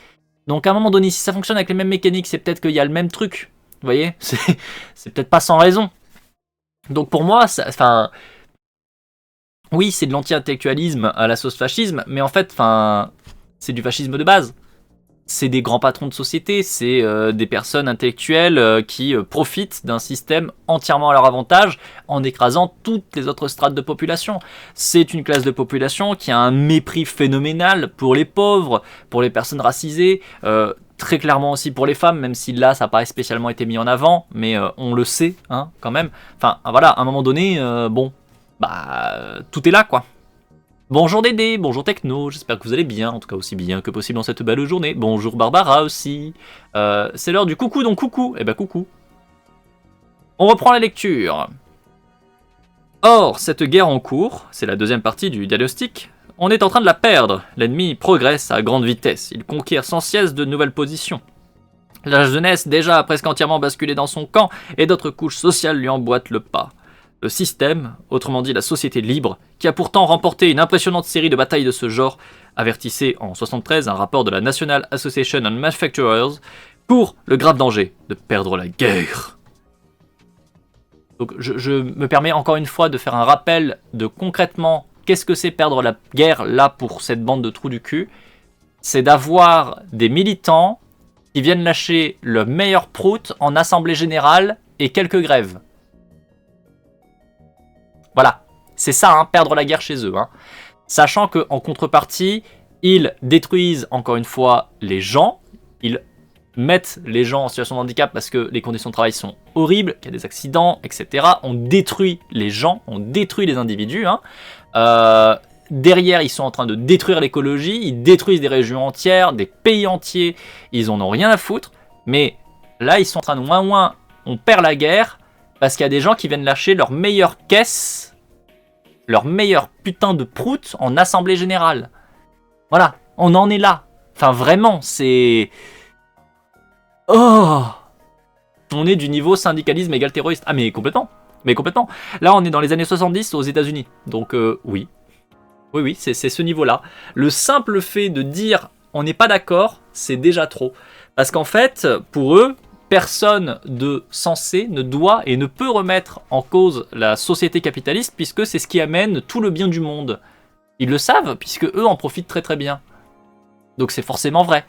Donc à un moment donné, si ça fonctionne avec les mêmes mécaniques, c'est peut-être qu'il y a le même truc. Vous voyez, c'est peut-être pas sans raison. Donc pour moi, oui, c'est de l'anti-intellectualisme à la sauce fascisme, mais en fait, c'est du fascisme de base. C'est des grands patrons de société, c'est des personnes intellectuelles qui profitent d'un système entièrement à leur avantage en écrasant toutes les autres strates de population. C'est une classe de population qui a un mépris phénoménal pour les pauvres, pour les personnes racisées, très clairement aussi pour les femmes, même si là ça n'a pas spécialement été mis en avant, mais on le sait hein, quand même. Enfin voilà, à un moment donné, tout est là quoi. Bonjour Dédé, bonjour Techno, j'espère que vous allez bien, en tout cas aussi bien que possible dans cette belle journée. Bonjour Barbara aussi. C'est l'heure du coucou, donc coucou. Eh ben coucou. On reprend la lecture. Or, cette guerre en cours, c'est la deuxième partie du diagnostic, on est en train de la perdre. L'ennemi progresse à grande vitesse, il conquiert sans cesse de nouvelles positions. La jeunesse déjà a presque entièrement basculé dans son camp et d'autres couches sociales lui emboîtent le pas. Le système, autrement dit la société libre, qui a pourtant remporté une impressionnante série de batailles de ce genre, avertissait en 1973 un rapport de la National Association on Manufacturers pour le grave danger de perdre la guerre. Donc je me permets encore une fois de faire un rappel de concrètement qu'est-ce que c'est perdre la guerre là pour cette bande de trous du cul. C'est d'avoir des militants qui viennent lâcher le meilleur prout en assemblée générale et quelques grèves. Voilà, c'est ça, hein, perdre la guerre chez eux. Hein. Sachant qu'en contrepartie, ils détruisent encore une fois les gens, ils mettent les gens en situation de handicap parce que les conditions de travail sont horribles, qu'il y a des accidents, etc. On détruit les gens, on détruit les individus. Hein. Derrière, ils sont en train de détruire l'écologie, ils détruisent des régions entières, des pays entiers, ils en ont rien à foutre. Mais là, ils sont en train de on perd la guerre, parce qu'il y a des gens qui viennent lâcher leur meilleure caisse, leur meilleur putain de prout en assemblée générale. Voilà, on en est là. Enfin vraiment, c'est... Oh, on est du niveau syndicalisme égal terroriste. Ah mais complètement. Là on est dans les années 70 aux États-Unis. Donc oui. Oui, c'est ce niveau-là. Le simple fait de dire on n'est pas d'accord, c'est déjà trop. Parce qu'en fait, pour eux, personne de sensé ne doit et ne peut remettre en cause la société capitaliste puisque c'est ce qui amène tout le bien du monde. Ils le savent puisque eux en profitent très très bien. Donc c'est forcément vrai.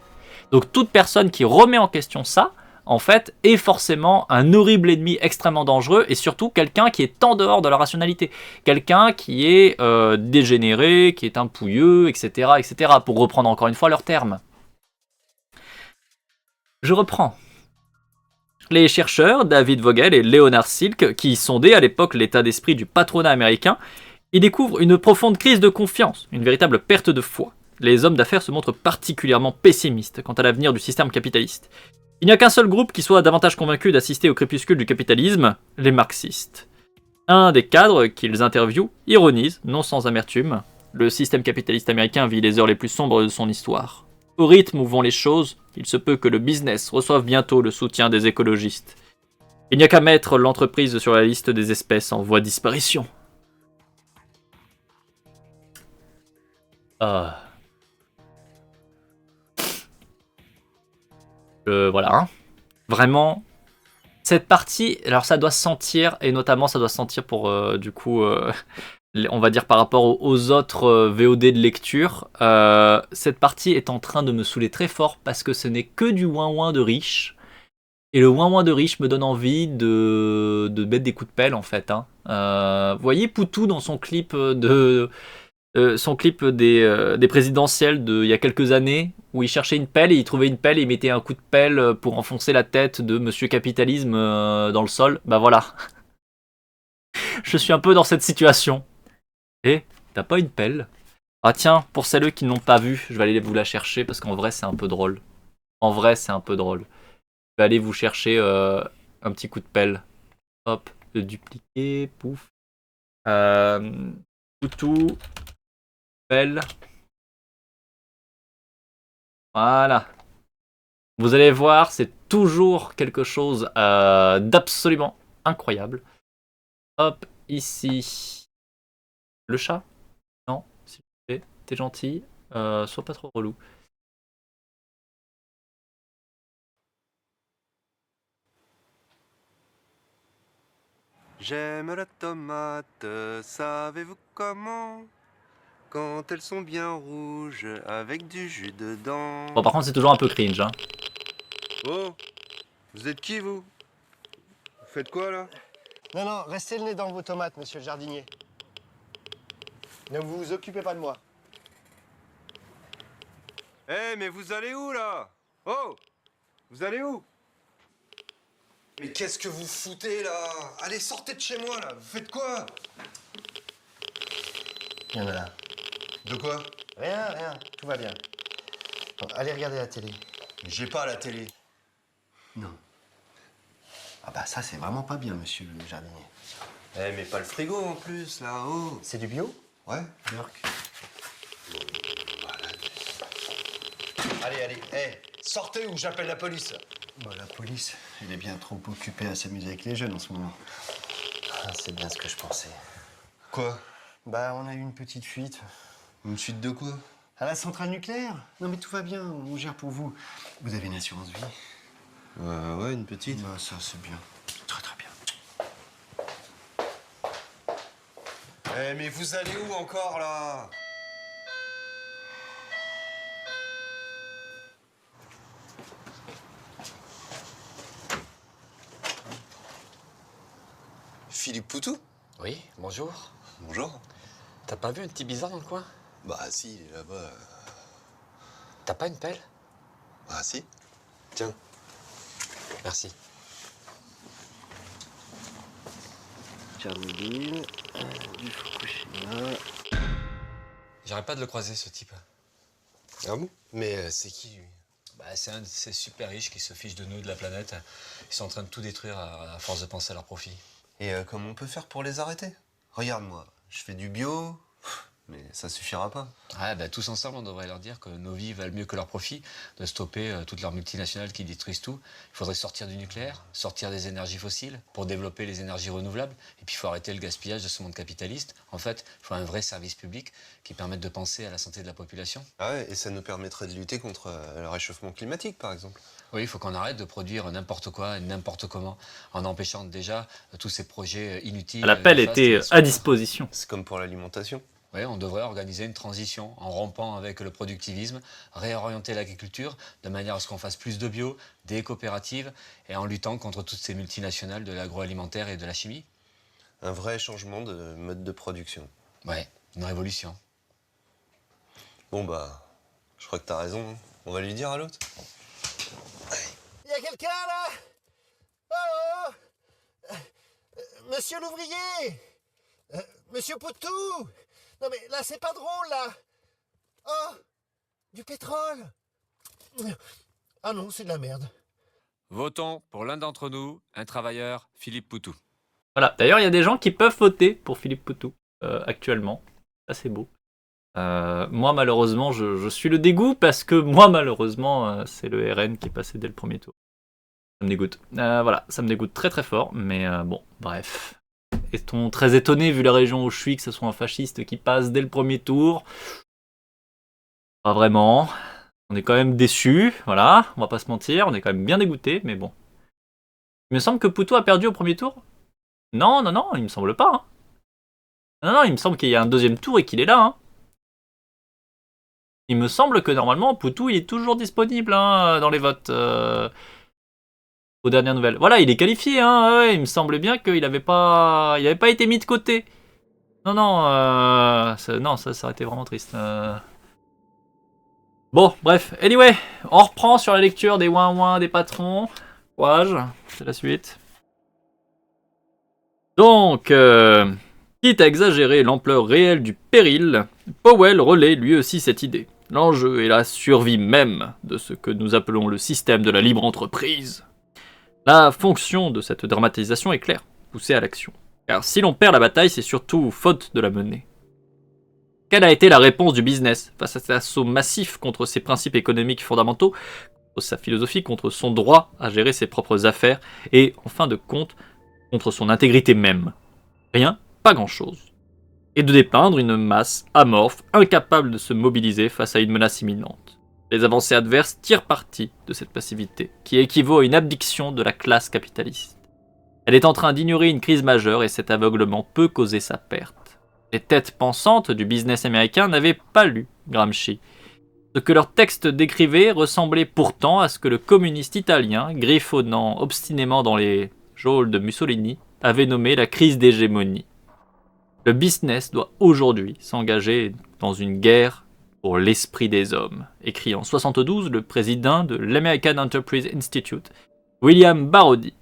Donc toute personne qui remet en question ça, en fait, est forcément un horrible ennemi extrêmement dangereux et surtout quelqu'un qui est en dehors de la rationalité. Quelqu'un qui est dégénéré, qui est un pouilleux, etc., etc. Pour reprendre encore une fois leurs termes. Je reprends. Les chercheurs David Vogel et Leonard Silk, qui sondaient à l'époque l'état d'esprit du patronat américain, y découvrent une profonde crise de confiance, une véritable perte de foi. Les hommes d'affaires se montrent particulièrement pessimistes quant à l'avenir du système capitaliste. Il n'y a qu'un seul groupe qui soit davantage convaincu d'assister au crépuscule du capitalisme, les marxistes. Un des cadres qu'ils interviewent ironise, non sans amertume, le système capitaliste américain vit les heures les plus sombres de son histoire. Au rythme où vont les choses, il se peut que le business reçoive bientôt le soutien des écologistes. Il n'y a qu'à mettre l'entreprise sur la liste des espèces en voie de disparition. Voilà. Hein. Vraiment, cette partie, alors ça doit se sentir, et notamment ça doit se sentir pour, on va dire par rapport aux autres VOD de lecture, cette partie est en train de me saouler très fort parce que ce n'est que du ouin-ouin de riche. Et le ouin-ouin de riche me donne envie de mettre des coups de pelle en fait. Hein. Vous voyez Poutou dans son clip des présidentielles il y a quelques années où il cherchait une pelle et il trouvait une pelle et il mettait un coup de pelle pour enfoncer la tête de Monsieur Capitalisme dans le sol. Bah voilà. Je suis un peu dans cette situation. Et t'as pas une pelle? Ah tiens, pour celles qui n'ont pas vu, je vais aller vous la chercher parce qu'en vrai c'est un peu drôle. Je vais aller vous chercher un petit coup de pelle. Hop, le dupliquer, pouf. Poutou, pelle. Voilà. Vous allez voir, c'est toujours quelque chose d'absolument incroyable. Hop, ici. Le chat? Non, s'il te plaît, t'es gentil. Sois pas trop relou. J'aime la tomate, savez-vous comment? Quand elles sont bien rouges, avec du jus dedans. Bon, par contre, c'est toujours un peu cringe, hein. Oh, vous êtes qui, vous? Vous faites quoi, là? Non, non, restez le nez dans vos tomates, monsieur le jardinier. Ne vous occupez pas de moi. Eh, mais vous allez où, là? Oh, vous allez où? Mais qu'est-ce que vous foutez, là? Allez, sortez de chez moi, là. Vous faites quoi? Il y en a là. De quoi? Rien, rien, tout va bien. Bon, allez regarder la télé. Mais j'ai pas la télé. Non. Ah bah ça, c'est vraiment pas bien, monsieur le jardinier. Eh, mais pas le frigo, en plus, là, oh. C'est du bio? Ouais. York. Allez, allez, sortez ou j'appelle la police. Bah, la police, elle est bien trop occupée à s'amuser avec les jeunes en ce moment. Ah, c'est bien ce que je pensais. Quoi? Bah, on a eu une petite fuite. Une suite de quoi? À la centrale nucléaire. Non, mais tout va bien, on gère pour vous. Vous avez une assurance vie? Ouais, une petite. Bah, ça, c'est bien. Très, très bien. Eh, mais vous allez où encore, là? Philippe Poutou? Oui, bonjour. Bonjour. T'as pas vu un petit bizarre dans le coin? Bah si, il est là-bas. T'as pas une pelle? Ah si. Tiens. Merci. Tchernobyl, du Fukushima. J'arrête pas de le croiser, ce type. Ah bon? Mais c'est qui, lui? Bah, c'est un de ces super riches qui se fichent de nous, de la planète. Ils sont en train de tout détruire à force de penser à leur profit. Et comment on peut faire pour les arrêter? Regarde-moi, je fais du bio, mais ça suffira pas. Ouais, bah, tous ensemble, on devrait leur dire que nos vies valent mieux que leur profit, de stopper toutes leurs multinationales qui détruisent tout. Il faudrait sortir du nucléaire, sortir des énergies fossiles pour développer les énergies renouvelables. Et puis, il faut arrêter le gaspillage de ce monde capitaliste. En fait, il faut un vrai service public qui permette de penser à la santé de la population. Ah ouais, et ça nous permettrait de lutter contre le réchauffement climatique, par exemple. Oui, il faut qu'on arrête de produire n'importe quoi et n'importe comment, en empêchant déjà tous ces projets inutiles. L'appel était à disposition. C'est comme pour l'alimentation. Oui, on devrait organiser une transition en rompant avec le productivisme, réorienter l'agriculture de manière à ce qu'on fasse plus de bio, des coopératives et en luttant contre toutes ces multinationales de l'agroalimentaire et de la chimie. Un vrai changement de mode de production. Ouais, une révolution. Bon bah, je crois que t'as raison, hein. On va lui dire à l'autre. Il y a quelqu'un là? Oh, monsieur l'ouvrier, monsieur Poutou. Non mais là c'est pas drôle là. Oh, du pétrole. Ah non, c'est de la merde. Votons pour l'un d'entre nous, un travailleur, Philippe Poutou. Voilà. D'ailleurs, il y a des gens qui peuvent voter pour Philippe Poutou actuellement. Ça, c'est beau. Moi, malheureusement, je suis le dégoût parce que moi, malheureusement, c'est le RN qui est passé dès le premier tour. Ça me dégoûte. Voilà, ça me dégoûte très très fort. Mais bon, bref. Est-on très étonné, vu la région où je suis, que ce soit un fasciste qui passe dès le premier tour? Pas vraiment. On est quand même déçus, voilà, on va pas se mentir, on est quand même bien dégoûtés, mais bon. Il me semble que Poutou a perdu au premier tour. Non, non, non, il me semble pas. Hein. Non, non, il me semble qu'il y a un deuxième tour et qu'il est là. Hein. Il me semble que normalement, Poutou, il est toujours disponible hein, dans les votes. Aux dernières nouvelles. Voilà, il est qualifié. Hein, ouais, il me semblait bien qu'il avait pas été mis de côté. Non, non, non, ça aurait été vraiment triste. Bon, bref, anyway, on reprend sur la lecture des ouin-ouin des patrons. Courage, c'est la suite. Donc, quitte à exagérer l'ampleur réelle du péril, Powell relaie lui aussi cette idée. L'enjeu est la survie même de ce que nous appelons le système de la libre entreprise. La fonction de cette dramatisation est claire, pousser à l'action. Car si l'on perd la bataille, c'est surtout faute de la mener. Quelle a été la réponse du business face à cet assaut massif contre ses principes économiques fondamentaux, contre sa philosophie, contre son droit à gérer ses propres affaires et, en fin de compte, contre son intégrité même? Rien, pas grand-chose. Et de dépeindre une masse amorphe, incapable de se mobiliser face à une menace imminente. Les avancées adverses tirent parti de cette passivité, qui équivaut à une abdiction de la classe capitaliste. Elle est en train d'ignorer une crise majeure et cet aveuglement peut causer sa perte. Les têtes pensantes du business américain n'avaient pas lu Gramsci. Ce que leurs textes décrivaient ressemblait pourtant à ce que le communiste italien, griffonnant obstinément dans les geôles de Mussolini, avait nommé la crise d'hégémonie. Le business doit aujourd'hui s'engager dans une guerre pour l'esprit des hommes, écrit en 72 le président de l'American Enterprise Institute, William Barodi.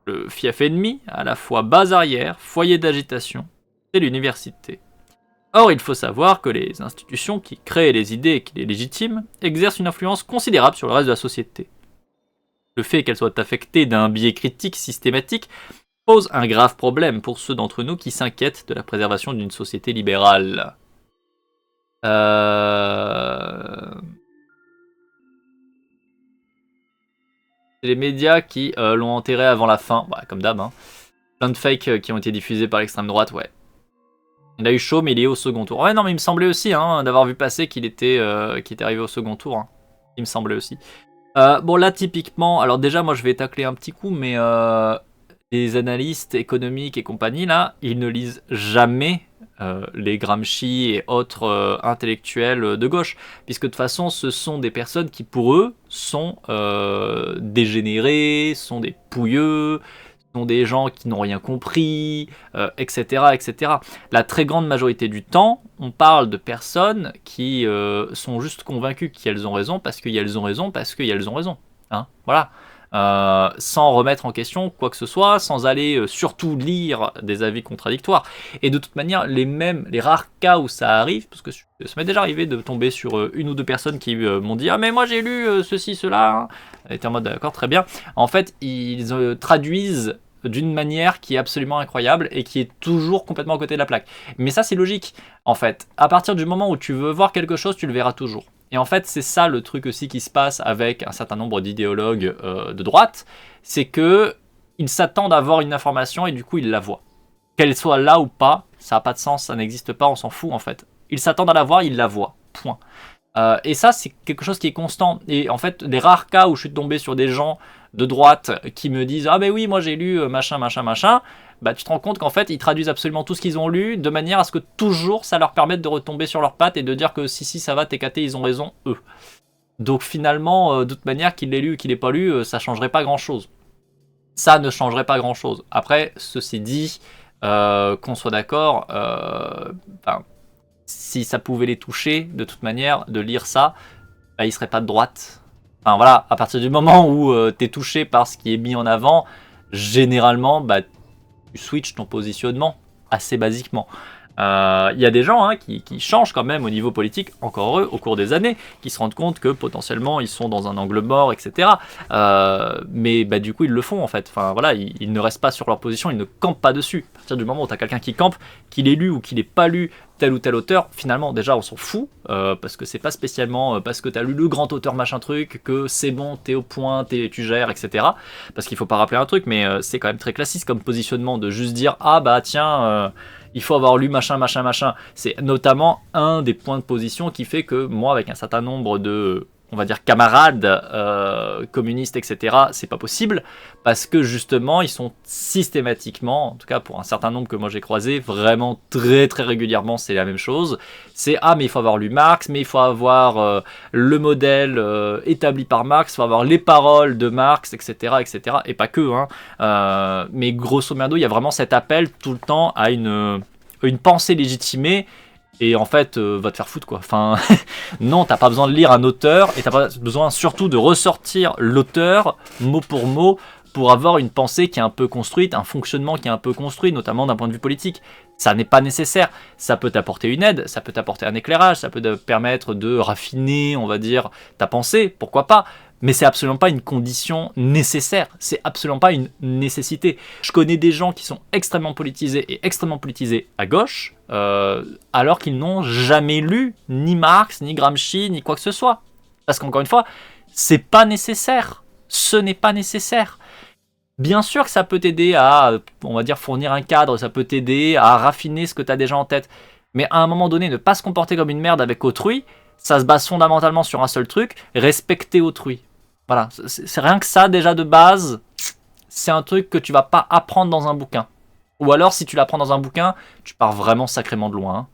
Le fief ennemi, à la fois base arrière, foyer d'agitation, c'est l'université. Or, il faut savoir que les institutions qui créent les idées et qui les légitiment exercent une influence considérable sur le reste de la société. Le fait qu'elles soient affectées d'un biais critique systématique pose un grave problème pour ceux d'entre nous qui s'inquiètent de la préservation d'une société libérale. C'est les médias qui l'ont enterré avant la fin, bah, comme d'hab. Hein. Plein de fakes qui ont été diffusés par l'extrême droite, ouais. Il a eu chaud, mais il est au second tour. Ouais, non, mais il me semblait aussi d'avoir vu passer qu'il était arrivé au second tour. Hein. Il me semblait aussi. Bon, là, typiquement, alors déjà, moi, je vais tacler un petit coup, mais les analystes économiques et compagnie, là, ils ne lisent jamais les Gramsci et autres intellectuels de gauche, puisque de toute façon, ce sont des personnes qui, pour eux, sont dégénérés, sont des pouilleux, sont des gens qui n'ont rien compris, etc., etc. La très grande majorité du temps, on parle de personnes qui sont juste convaincues qu'elles ont raison parce qu'elles ont raison parce qu'elles ont raison. Hein, voilà. Sans remettre en question quoi que ce soit, sans aller surtout lire des avis contradictoires. Et de toute manière, les rares cas où ça arrive, parce que ça m'est déjà arrivé de tomber sur une ou deux personnes qui m'ont dit « Ah mais moi j'ai lu ceci, cela », et t'es en mode « D'accord, très bien ». En fait, ils traduisent d'une manière qui est absolument incroyable et qui est toujours complètement à côté de la plaque. Mais ça, c'est logique, en fait. À partir du moment où tu veux voir quelque chose, tu le verras toujours. Et en fait, c'est ça le truc aussi qui se passe avec un certain nombre d'idéologues de droite, c'est que ils s'attendent à voir une information et du coup, ils la voient. Qu'elle soit là ou pas, ça n'a pas de sens, ça n'existe pas, on s'en fout en fait. Ils s'attendent à la voir, ils la voient. Point. Et ça, c'est quelque chose qui est constant. Et en fait, les rares cas où je suis tombé sur des gens de droite qui me disent « Ah ben oui, moi j'ai lu machin, machin, machin », bah tu te rends compte qu'en fait, ils traduisent absolument tout ce qu'ils ont lu de manière à ce que toujours ça leur permette de retomber sur leurs pattes et de dire que si, ça va, t'es caté, ils ont raison, eux. Donc finalement, de toute manière, qu'il l'ait lu ou qu'il l'ait pas lu, ça changerait pas grand-chose. Ça ne changerait pas grand-chose. Après, ceci dit, qu'on soit d'accord, si ça pouvait les toucher, de toute manière, de lire ça, bah, ils seraient pas de droite. Enfin voilà, à partir du moment où t'es touché par ce qui est mis en avant, généralement, bah, tu switches ton positionnement assez basiquement. Il y a des gens qui changent quand même au niveau politique, encore heureux, au cours des années, qui se rendent compte que potentiellement ils sont dans un angle mort, etc. Mais bah, du coup ils le font en fait. Enfin voilà, ils ne restent pas sur leur position, ils ne campent pas dessus. À partir du moment où tu as quelqu'un qui campe, qu'il ait lu ou qu'il n'ait pas lu tel ou tel auteur, finalement déjà on s'en fout, parce que c'est pas spécialement parce que tu as lu le grand auteur machin truc, que c'est bon, t'es au point, tu gères, etc. Parce qu'il faut pas rappeler un truc, mais c'est quand même très classique comme positionnement de juste dire ah bah tiens... il faut avoir lu machin, machin, machin. C'est notamment un des points de position qui fait que moi, avec un certain nombre de, on va dire, camarades communistes, etc., c'est pas possible, parce que justement, ils sont systématiquement, en tout cas pour un certain nombre que moi j'ai croisé, vraiment très très régulièrement, c'est la même chose. C'est, ah mais il faut avoir lu Marx, mais il faut avoir le modèle établi par Marx, il faut avoir les paroles de Marx, etc., etc., et pas que, mais grosso merdo, il y a vraiment cet appel tout le temps à une pensée légitimée. Et en fait, va te faire foutre quoi. Enfin, non, t'as pas besoin de lire un auteur et t'as pas besoin surtout de ressortir l'auteur mot pour avoir une pensée qui est un peu construite, un fonctionnement qui est un peu construit, notamment d'un point de vue politique. Ça n'est pas nécessaire. Ça peut t'apporter une aide, ça peut t'apporter un éclairage, ça peut te permettre de raffiner, on va dire, ta pensée, pourquoi pas. mais c'est absolument pas une condition nécessaire, c'est absolument pas une nécessité. Je connais des gens qui sont extrêmement politisés et extrêmement politisés à gauche, alors qu'ils n'ont jamais lu ni Marx, ni Gramsci, ni quoi que ce soit. Parce qu'encore une fois, c'est pas nécessaire. Ce n'est pas nécessaire. Bien sûr que ça peut t'aider à, on va dire, fournir un cadre, ça peut t'aider à raffiner ce que tu as déjà en tête. Mais à un moment donné, ne pas se comporter comme une merde avec autrui, ça se base fondamentalement sur un seul truc, respecter autrui. Voilà, c'est rien que ça déjà de base, c'est un truc que tu vas pas apprendre dans un bouquin. Ou alors si tu l'apprends dans un bouquin, tu pars vraiment sacrément de loin.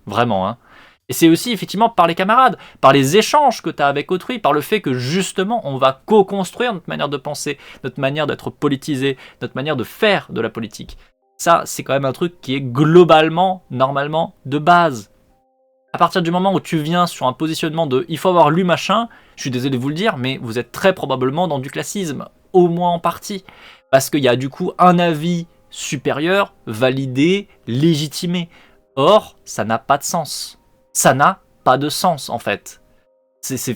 Vraiment. Et c'est aussi effectivement par les camarades, par les échanges que tu as avec autrui, par le fait que justement on va co-construire notre manière de penser, notre manière d'être politisé, notre manière de faire de la politique. Ça, c'est quand même un truc qui est globalement, normalement, de base. À partir du moment où tu viens sur un positionnement de « il faut avoir lu machin », je suis désolé de vous le dire, mais vous êtes très probablement dans du classisme, au moins en partie. Parce qu'il y a du coup un avis supérieur, validé, légitimé. Or, ça n'a pas de sens. Ça n'a pas de sens, en fait.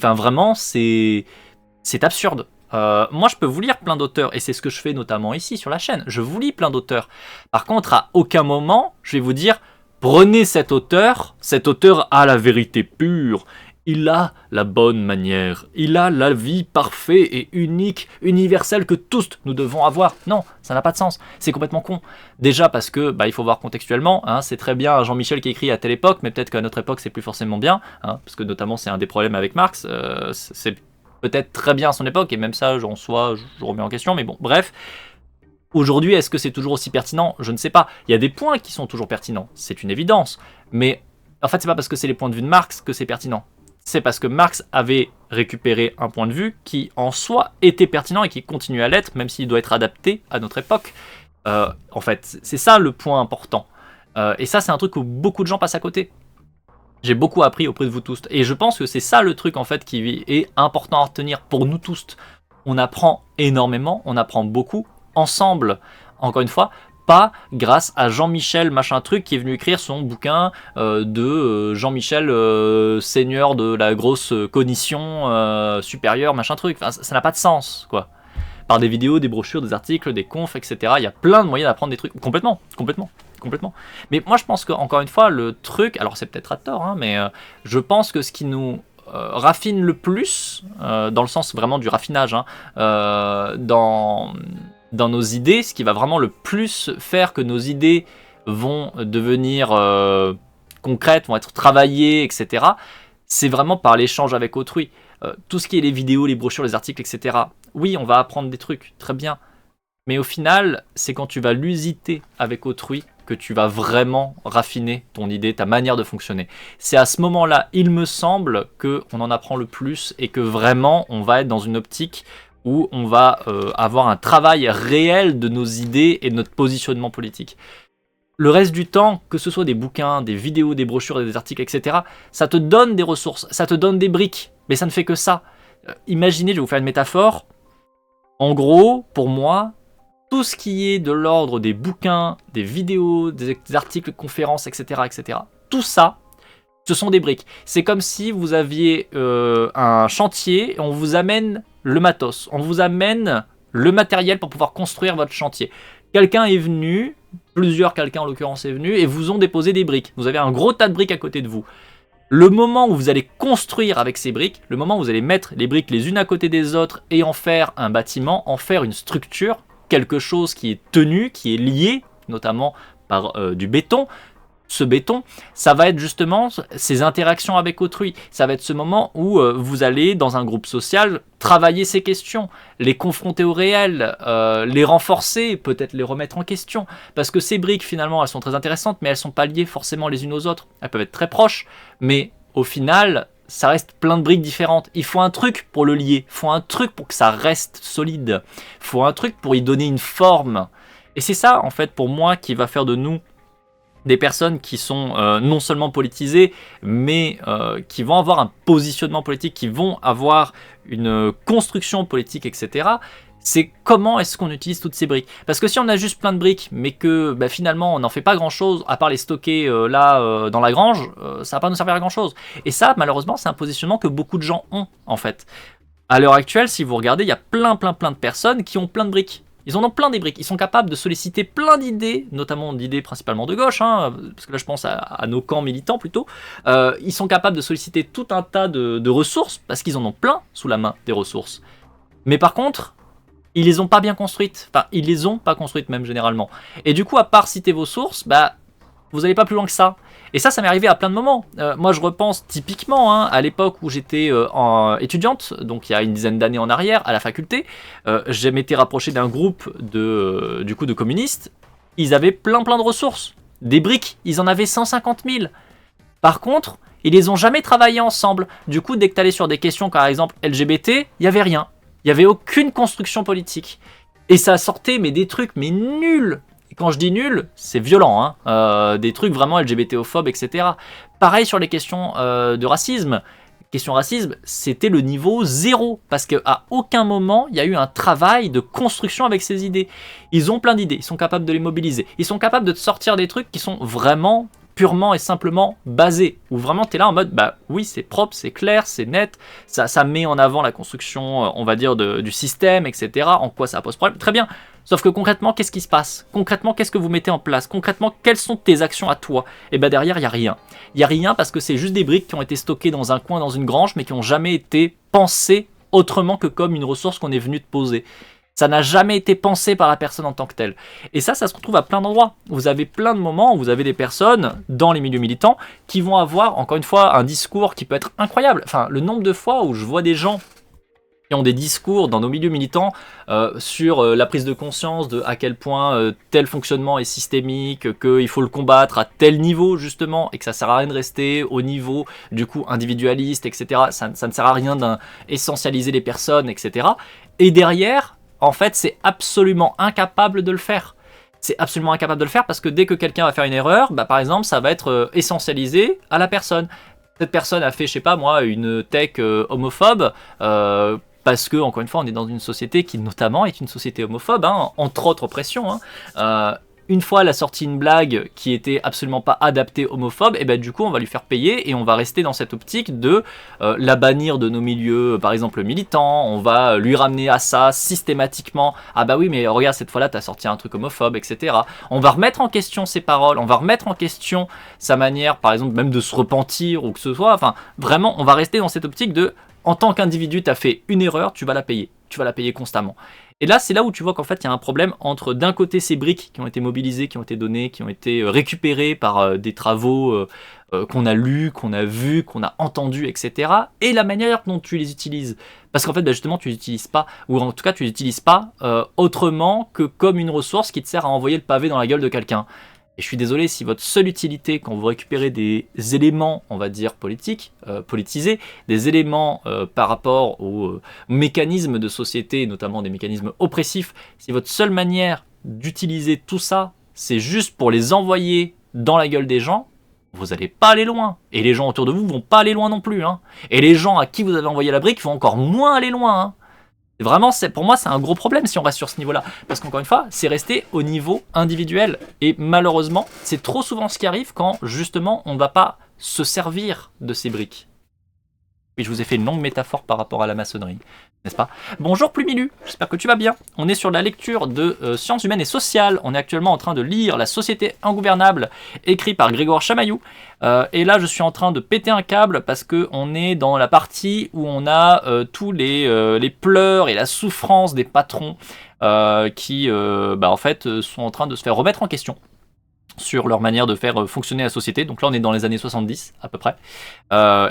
Vraiment, c'est absurde. Moi, je peux vous lire plein d'auteurs, et c'est ce que je fais notamment ici sur la chaîne. Je vous lis plein d'auteurs. Par contre, à aucun moment, je vais vous dire « Prenez cet auteur a la vérité pure, il a la bonne manière, il a la vie parfaite et unique, universelle que tous nous devons avoir. » Non, ça n'a pas de sens, c'est complètement con. Déjà parce que, il faut voir contextuellement, c'est très bien Jean-Michel qui écrit à telle époque, mais peut-être qu'à notre époque c'est plus forcément bien, parce que notamment c'est un des problèmes avec Marx, c'est peut-être très bien à son époque, et même ça, en soi, je remets en question, mais bon, bref. Aujourd'hui, est-ce que c'est toujours aussi pertinent? Je ne sais pas. Il y a des points qui sont toujours pertinents, c'est une évidence. Mais en fait, c'est pas parce que c'est les points de vue de Marx que c'est pertinent. C'est parce que Marx avait récupéré un point de vue qui, en soi, était pertinent et qui continue à l'être, même s'il doit être adapté à notre époque. En fait, c'est ça le point important. Et ça, c'est un truc où beaucoup de gens passent à côté. J'ai beaucoup appris auprès de vous tous. Et je pense que c'est ça le truc, en fait, qui est important à retenir pour nous tous. On apprend énormément, on apprend beaucoup, ensemble, encore une fois, pas grâce à Jean-Michel machin truc qui est venu écrire son bouquin de Jean-Michel seigneur de la grosse cognition supérieure machin truc. Enfin, ça n'a pas de sens, quoi. Par des vidéos, des brochures, des articles, des confs, etc. Il y a plein de moyens d'apprendre des trucs. Complètement. Mais moi, je pense qu'encore une fois, le truc, alors c'est peut-être à tort, mais je pense que ce qui nous raffine le plus, dans le sens vraiment du raffinage, dans nos idées, ce qui va vraiment le plus faire que nos idées vont devenir concrètes, vont être travaillées, etc., c'est vraiment par l'échange avec autrui. Tout ce qui est les vidéos, les brochures, les articles, etc., oui, on va apprendre des trucs, très bien. Mais au final, c'est quand tu vas l'usiter avec autrui que tu vas vraiment raffiner ton idée, ta manière de fonctionner. C'est à ce moment-là, il me semble, qu'on en apprend le plus et que vraiment, on va être dans une optique où on va avoir un travail réel de nos idées et de notre positionnement politique. Le reste du temps, que ce soit des bouquins, des vidéos, des brochures, des articles, etc., ça te donne des ressources, ça te donne des briques, mais ça ne fait que ça. Imaginez, je vais vous faire une métaphore. En gros, pour moi, tout ce qui est de l'ordre des bouquins, des vidéos, des articles, conférences, etc., tout ça, ce sont des briques. C'est comme si vous aviez un chantier et on vous amène le matos, on vous amène le matériel pour pouvoir construire votre chantier. Quelqu'un est venu, plusieurs quelqu'un en l'occurrence est venu, et vous ont déposé des briques. Vous avez un gros tas de briques à côté de vous. Le moment où vous allez construire avec ces briques, le moment où vous allez mettre les briques les unes à côté des autres et en faire un bâtiment, en faire une structure, quelque chose qui est tenu, qui est lié, notamment par du béton, ce béton, ça va être justement ces interactions avec autrui. Ça va être ce moment où vous allez, dans un groupe social, travailler ces questions, les confronter au réel, les renforcer, peut-être les remettre en question. Parce que ces briques, finalement, elles sont très intéressantes, mais elles ne sont pas liées forcément les unes aux autres. Elles peuvent être très proches, mais au final, ça reste plein de briques différentes. Il faut un truc pour le lier, il faut un truc pour que ça reste solide, il faut un truc pour y donner une forme. Et c'est ça, en fait, pour moi, qui va faire de nous des personnes qui sont non seulement politisées, mais qui vont avoir un positionnement politique, qui vont avoir une construction politique, etc. C'est comment est-ce qu'on utilise toutes ces briques. Parce que si on a juste plein de briques, mais que finalement on n'en fait pas grand-chose, à part les stocker dans la grange, ça va pas nous servir à grand-chose. Et ça, malheureusement, c'est un positionnement que beaucoup de gens ont, en fait. À l'heure actuelle, si vous regardez, il y a plein de personnes qui ont plein de briques. Ils en ont plein des briques. Ils sont capables de solliciter plein d'idées, notamment d'idées principalement de gauche, hein, parce que là je pense à nos camps militants plutôt. Ils sont capables de solliciter tout un tas de ressources, parce qu'ils en ont plein sous la main des ressources. Mais par contre, ils les ont pas bien construites. Enfin, ils les ont pas construites même généralement. Et du coup, à part citer vos sources, bah, vous n'allez pas plus loin que ça. Et ça m'est arrivé à plein de moments. Moi, je repense typiquement à l'époque où j'étais étudiante, donc il y a une dizaine d'années en arrière, à la faculté. Je m'étais rapproché d'un groupe du coup, de communistes. Ils avaient plein de ressources. Des briques, ils en avaient 150 000. Par contre, ils les ont jamais travaillés ensemble. Du coup, dès que tu allais sur des questions, par exemple LGBT, il n'y avait rien. Il n'y avait aucune construction politique. Et ça sortait des trucs nuls. Et quand je dis nul, c'est violent, hein. Des trucs vraiment LGBTophobes, etc. Pareil sur les questions de racisme. Question racisme, c'était le niveau 0, parce qu'à aucun moment, il y a eu un travail de construction avec ces idées. Ils ont plein d'idées, ils sont capables de les mobiliser. Ils sont capables de te sortir des trucs qui sont vraiment purement et simplement basés, où vraiment tu es là en mode, bah oui, c'est propre, c'est clair, c'est net, ça met en avant la construction, on va dire, du système, etc. En quoi ça pose problème, très bien. Sauf que concrètement, qu'est-ce qui se passe? Concrètement, qu'est-ce que vous mettez en place? Concrètement, quelles sont tes actions à toi? Et bien derrière, il n'y a rien. Il n'y a rien parce que c'est juste des briques qui ont été stockées dans un coin, dans une grange, mais qui n'ont jamais été pensées autrement que comme une ressource qu'on est venu te poser. Ça n'a jamais été pensé par la personne en tant que telle. Et ça se retrouve à plein d'endroits. Vous avez plein de moments où vous avez des personnes dans les milieux militants qui vont avoir, encore une fois, un discours qui peut être incroyable. Enfin, le nombre de fois où je vois des gens qui ont des discours dans nos milieux militants sur la prise de conscience de à quel point tel fonctionnement est systémique, qu'il faut le combattre à tel niveau justement, et que ça sert à rien de rester au niveau du coup individualiste, etc. Ça ne sert à rien d'essentialiser les personnes, etc. Et derrière, en fait, c'est absolument incapable de le faire. C'est absolument incapable de le faire parce que dès que quelqu'un va faire une erreur, bah, par exemple, ça va être essentialisé à la personne. Cette personne a fait, je sais pas moi, une tech homophobe, parce que, encore une fois, on est dans une société qui, notamment, est une société homophobe, hein, entre autres oppressions. Hein. Une fois elle a sorti une blague qui était absolument pas adaptée homophobe, et ben du coup on va lui faire payer et on va rester dans cette optique de la bannir de nos milieux, par exemple militants. On va lui ramener à ça systématiquement. Ah bah oui, mais regarde, cette fois-là t'as sorti un truc homophobe, etc. On va remettre en question ses paroles, on va remettre en question sa manière, par exemple même de se repentir ou que ce soit. Enfin, vraiment, on va rester dans cette optique de, en tant qu'individu, t'as fait une erreur, tu vas la payer. Tu vas la payer constamment. Et là, c'est là où tu vois qu'en fait, il y a un problème entre, d'un côté, ces briques qui ont été mobilisées, qui ont été données, qui ont été récupérées par des travaux qu'on a lus, qu'on a vus, qu'on a entendus, etc. Et la manière dont tu les utilises. Parce qu'en fait, bah, justement, tu les utilises pas, ou en tout cas, tu les utilises pas autrement que comme une ressource qui te sert à envoyer le pavé dans la gueule de quelqu'un. Et je suis désolé si votre seule utilité quand vous récupérez des éléments, on va dire politiques, politisés, des éléments par rapport aux mécanismes de société, notamment des mécanismes oppressifs, si votre seule manière d'utiliser tout ça, c'est juste pour les envoyer dans la gueule des gens, vous n'allez pas aller loin. Et les gens autour de vous vont pas aller loin non plus. Hein. Et les gens à qui vous avez envoyé la brique vont encore moins aller loin. Hein. Vraiment, pour moi, c'est un gros problème si on reste sur ce niveau-là. Parce qu'encore une fois, c'est resté au niveau individuel. Et malheureusement, c'est trop souvent ce qui arrive quand, justement, on ne va pas se servir de ces briques. Et je vous ai fait une longue métaphore par rapport à la maçonnerie, n'est-ce pas? Bonjour Plumilu, j'espère que tu vas bien. On est sur la lecture de Sciences humaines et sociales. On est actuellement en train de lire La société ingouvernable, écrit par Grégoire Chamaillou. Et là, je suis en train de péter un câble parce qu'on est dans la partie où on a tous les pleurs et la souffrance des patrons qui, en fait, sont en train de se faire remettre en question sur leur manière de faire fonctionner la société. Donc là, on est dans les années 70, à peu près.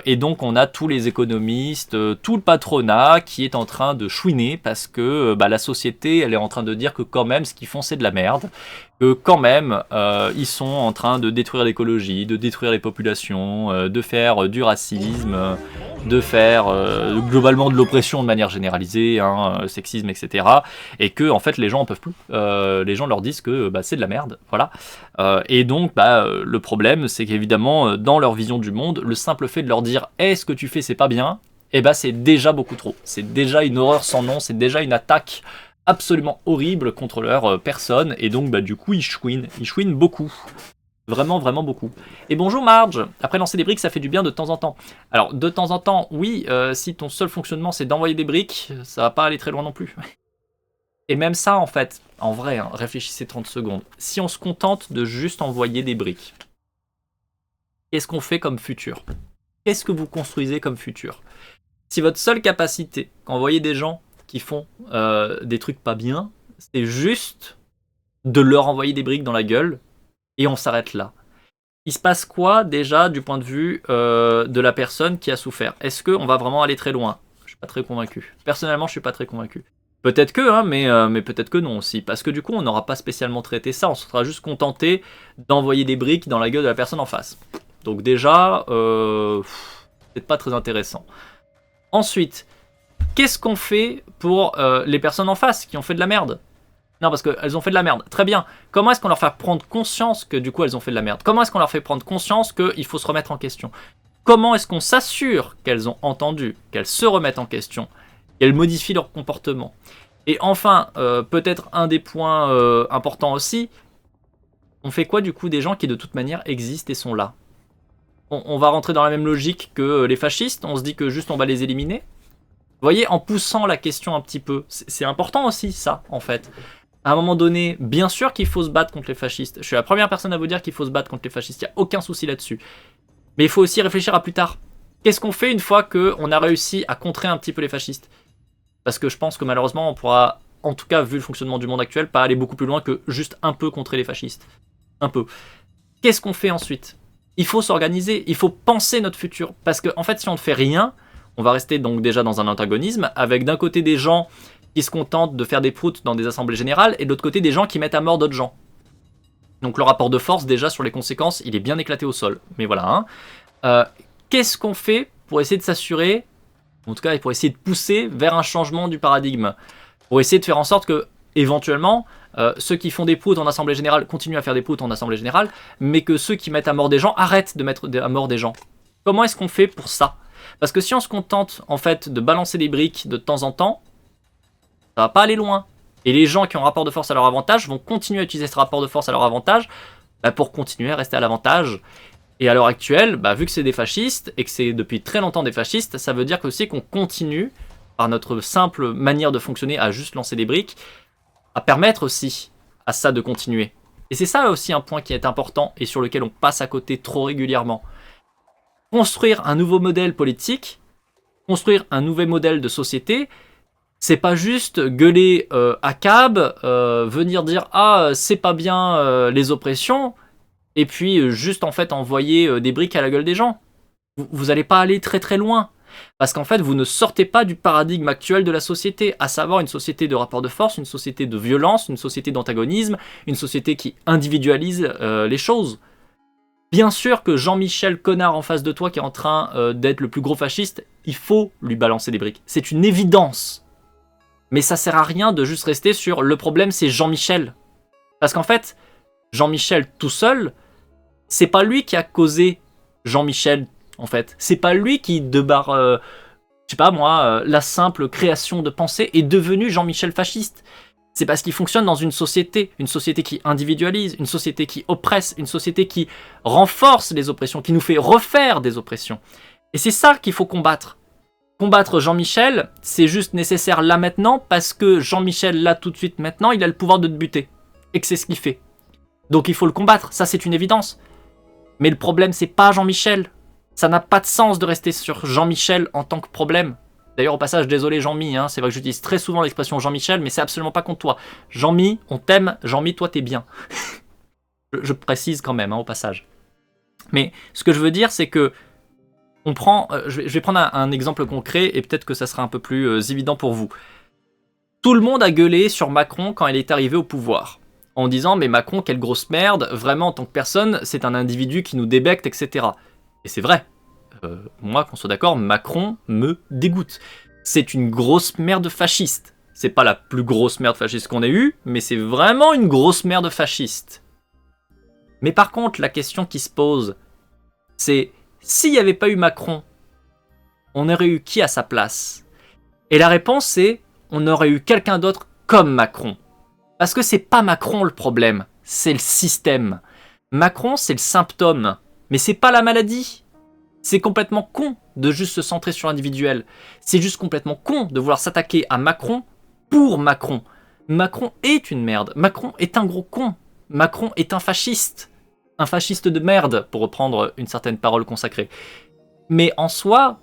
Et donc, on a tous les économistes, tout le patronat qui est en train de chouiner parce que la société, elle est en train de dire que quand même, ce qu'ils font, c'est de la merde. Que quand même, ils sont en train de détruire l'écologie, de détruire les populations, de faire du racisme, de faire globalement de l'oppression de manière généralisée, hein, sexisme, etc. Et que en fait les gens en peuvent plus. Les gens leur disent que c'est de la merde, voilà. Et donc le problème, c'est qu'évidemment dans leur vision du monde, le simple fait de leur dire ce que tu fais c'est pas bien, c'est déjà beaucoup trop. C'est déjà une horreur sans nom, c'est déjà une attaque absolument horrible contre leur personne, et donc du coup ils chouinent beaucoup. Vraiment, vraiment beaucoup. Et bonjour Marge. Après lancer des briques, ça fait du bien de temps en temps. Alors, de temps en temps, oui, si ton seul fonctionnement c'est d'envoyer des briques, ça va pas aller très loin non plus. Et même ça, en fait, en vrai, hein, réfléchissez 30 secondes. Si on se contente de juste envoyer des briques, qu'est-ce qu'on fait comme futur? Qu'est-ce que vous construisez comme futur? Si votre seule capacité, quand vous voyez des gens qui font des trucs pas bien, c'est juste de leur envoyer des briques dans la gueule, et on s'arrête là. Il se passe quoi déjà du point de vue de la personne qui a souffert? Est-ce qu'on va vraiment aller très loin? Je suis pas très convaincu. Personnellement, je suis pas très convaincu. Peut-être que, hein, mais peut-être que non aussi. Parce que du coup, on n'aura pas spécialement traité ça. On se sera juste contenté d'envoyer des briques dans la gueule de la personne en face. Donc déjà, c'est pas très intéressant. Ensuite, qu'est-ce qu'on fait pour les personnes en face qui ont fait de la merde? Non, parce qu'elles ont fait de la merde. Très bien. Comment est-ce qu'on leur fait prendre conscience que du coup elles ont fait de la merde? Comment est-ce qu'on leur fait prendre conscience qu'il faut se remettre en question? Comment est-ce qu'on s'assure qu'elles ont entendu, qu'elles se remettent en question, qu'elles modifient leur comportement? Et enfin, peut-être un des points importants aussi, on fait quoi du coup des gens qui de toute manière existent et sont là? On va rentrer dans la même logique que les fascistes, on se dit que juste on va les éliminer? Vous voyez, en poussant la question un petit peu, c'est important aussi ça, en fait. À un moment donné, bien sûr qu'il faut se battre contre les fascistes. Je suis la première personne à vous dire qu'il faut se battre contre les fascistes, il n'y a aucun souci là-dessus. Mais il faut aussi réfléchir à plus tard. Qu'est-ce qu'on fait une fois qu'on a réussi à contrer un petit peu les fascistes? Parce que je pense que malheureusement, on pourra, en tout cas vu le fonctionnement du monde actuel, pas aller beaucoup plus loin que juste un peu contrer les fascistes. Un peu. Qu'est-ce qu'on fait ensuite? Il faut s'organiser, il faut penser notre futur. Parce que en fait, si on ne fait rien, on va rester donc déjà dans un antagonisme, avec d'un côté des gens qui se contentent de faire des proutes dans des assemblées générales, et de l'autre côté des gens qui mettent à mort d'autres gens. Donc le rapport de force, déjà, sur les conséquences, il est bien éclaté au sol. Mais voilà. Hein. Qu'est-ce qu'on fait pour essayer de s'assurer, en tout cas pour essayer de pousser vers un changement du paradigme? Pour essayer de faire en sorte que, éventuellement, ceux qui font des proutes en assemblée générale continuent à faire des proutes en assemblée générale, mais que ceux qui mettent à mort des gens arrêtent de mettre à mort des gens. Comment est-ce qu'on fait pour ça? Parce que si on se contente, en fait, de balancer des briques de temps en temps, ça va pas aller loin. Et les gens qui ont un rapport de force à leur avantage vont continuer à utiliser ce rapport de force à leur avantage pour continuer à rester à l'avantage. Et à l'heure actuelle, vu que c'est des fascistes, et que c'est depuis très longtemps des fascistes, ça veut dire aussi qu'on continue, par notre simple manière de fonctionner, à juste lancer des briques, à permettre aussi à ça de continuer. Et c'est ça aussi un point qui est important, et sur lequel on passe à côté trop régulièrement. Construire un nouveau modèle politique, construire un nouvel modèle de société, c'est pas juste gueuler à cab, venir dire c'est pas bien les oppressions, et puis juste en fait envoyer des briques à la gueule des gens. Vous allez pas aller très très loin, parce qu'en fait vous ne sortez pas du paradigme actuel de la société, à savoir une société de rapport de force, une société de violence, une société d'antagonisme, une société qui individualise les choses. Bien sûr que Jean-Michel Connard en face de toi qui est en train d'être le plus gros fasciste, il faut lui balancer des briques. C'est une évidence. Mais ça sert à rien de juste rester sur le problème c'est Jean-Michel. Parce qu'en fait, Jean-Michel tout seul, c'est pas lui qui a causé Jean-Michel en fait. C'est pas lui qui, je sais pas moi, la simple création de pensée est devenu Jean-Michel fasciste. C'est parce qu'il fonctionne dans une société qui individualise, une société qui oppresse, une société qui renforce les oppressions, qui nous fait refaire des oppressions. Et c'est ça qu'il faut combattre. Combattre Jean-Michel, c'est juste nécessaire là maintenant, parce que Jean-Michel, là tout de suite maintenant, il a le pouvoir de te buter. Et que c'est ce qu'il fait. Donc il faut le combattre, ça c'est une évidence. Mais le problème c'est pas Jean-Michel. Ça n'a pas de sens de rester sur Jean-Michel en tant que problème. D'ailleurs au passage, désolé Jean-Mi, c'est vrai que j'utilise très souvent l'expression Jean-Michel, mais c'est absolument pas contre toi. Jean-Mi, on t'aime, Jean-Mi, toi t'es bien. je précise quand même au passage. Mais ce que je veux dire c'est que je vais prendre un exemple concret et peut-être que ça sera un peu plus évident pour vous. Tout le monde a gueulé sur Macron quand il est arrivé au pouvoir, en disant mais Macron quelle grosse merde, vraiment en tant que personne c'est un individu qui nous débecte, etc. Et c'est vrai, moi qu'on soit d'accord, Macron me dégoûte. C'est une grosse merde fasciste. C'est pas la plus grosse merde fasciste qu'on ait eue, mais c'est vraiment une grosse merde fasciste. Mais par contre la question qui se pose, c'est s'il n'y avait pas eu Macron, on aurait eu qui à sa place? Et la réponse c'est, on aurait eu quelqu'un d'autre comme Macron. Parce que c'est pas Macron le problème, c'est le système. Macron, c'est le symptôme, mais c'est pas la maladie. C'est complètement con de juste se centrer sur l'individuel. C'est juste complètement con de vouloir s'attaquer à Macron pour Macron. Macron est une merde. Macron est un gros con. Macron est un fasciste. Un fasciste de merde, pour reprendre une certaine parole consacrée. Mais en soi,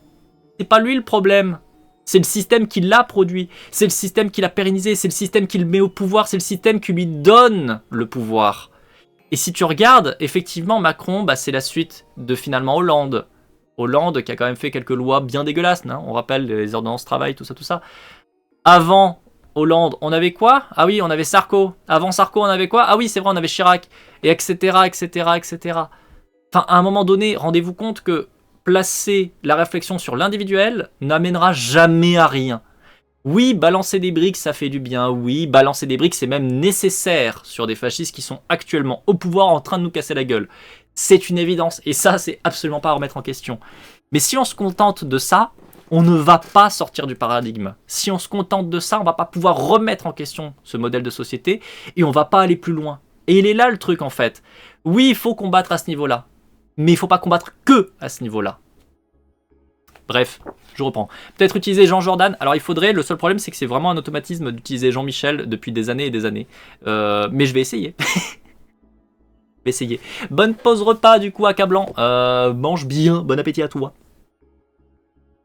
c'est pas lui le problème. C'est le système qui l'a produit. C'est le système qui l'a pérennisé. C'est le système qui le met au pouvoir. C'est le système qui lui donne le pouvoir. Et si tu regardes, effectivement, Macron, bah, c'est la suite de finalement Hollande. Hollande qui a quand même fait quelques lois bien dégueulasses. Hein, on rappelle les ordonnances travail, tout ça, tout ça. Avant Hollande, on avait quoi? Ah oui, on avait Sarko. Avant Sarko, on avait quoi? Ah oui, c'est vrai, on avait Chirac. Et etc., etc., etc. Enfin, à un moment donné, rendez-vous compte que placer la réflexion sur l'individuel n'amènera jamais à rien. Oui, balancer des briques, ça fait du bien. Oui, balancer des briques, c'est même nécessaire sur des fascistes qui sont actuellement au pouvoir en train de nous casser la gueule. C'est une évidence. Et ça, c'est absolument pas à remettre en question. Mais si on se contente de ça, on ne va pas sortir du paradigme. Si on se contente de ça, on va pas pouvoir remettre en question ce modèle de société et on va pas aller plus loin. Et il est là le truc en fait. Oui, il faut combattre à ce niveau-là. Mais il faut pas combattre que à ce niveau-là. Bref, je reprends. Peut-être utiliser Jean Jordan. Alors il faudrait, le seul problème c'est que c'est vraiment un automatisme d'utiliser Jean-Michel depuis des années et des années. Mais je vais essayer. Je vais essayer. Bonne pause repas du coup accablant. Mange bien, bon appétit à toi.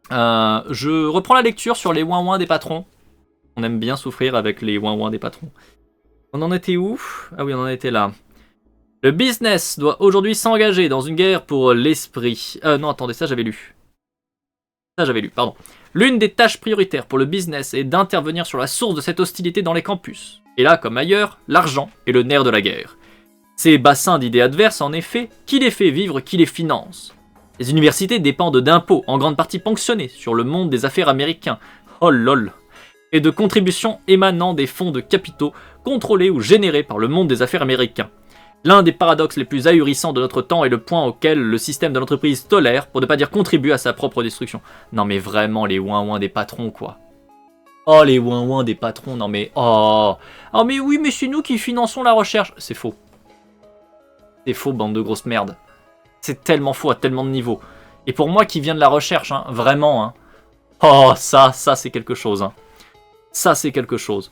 Je reprends la lecture sur les ouin-ouin des patrons. On aime bien souffrir avec les ouin-ouin des patrons. On en était où? Ah oui, on en était là. Le business doit aujourd'hui s'engager dans une guerre pour l'esprit. Non, attendez, ça j'avais lu. Pardon. L'une des tâches prioritaires pour le business est d'intervenir sur la source de cette hostilité dans les campus. Et là, comme ailleurs, l'argent est le nerf de la guerre. Ces bassins d'idées adverses, en effet, qui les fait vivre, qui les finance. Les universités dépendent d'impôts, en grande partie ponctionnés sur le monde des affaires américains. Oh lol. Et de contributions émanant des fonds de capitaux contrôlés ou générés par le monde des affaires américains. L'un des paradoxes les plus ahurissants de notre temps est le point auquel le système de l'entreprise tolère, pour ne pas dire contribue à sa propre destruction. Non mais vraiment les ouin-ouin des patrons quoi. Oh les ouin-ouin des patrons, non mais oh. Oh mais oui mais c'est nous qui finançons la recherche. C'est faux. C'est faux bande de grosses merdes. C'est tellement faux à tellement de niveaux. Et pour moi qui viens de la recherche, hein, vraiment. Hein. Oh ça c'est quelque chose. Hein. Ça c'est quelque chose.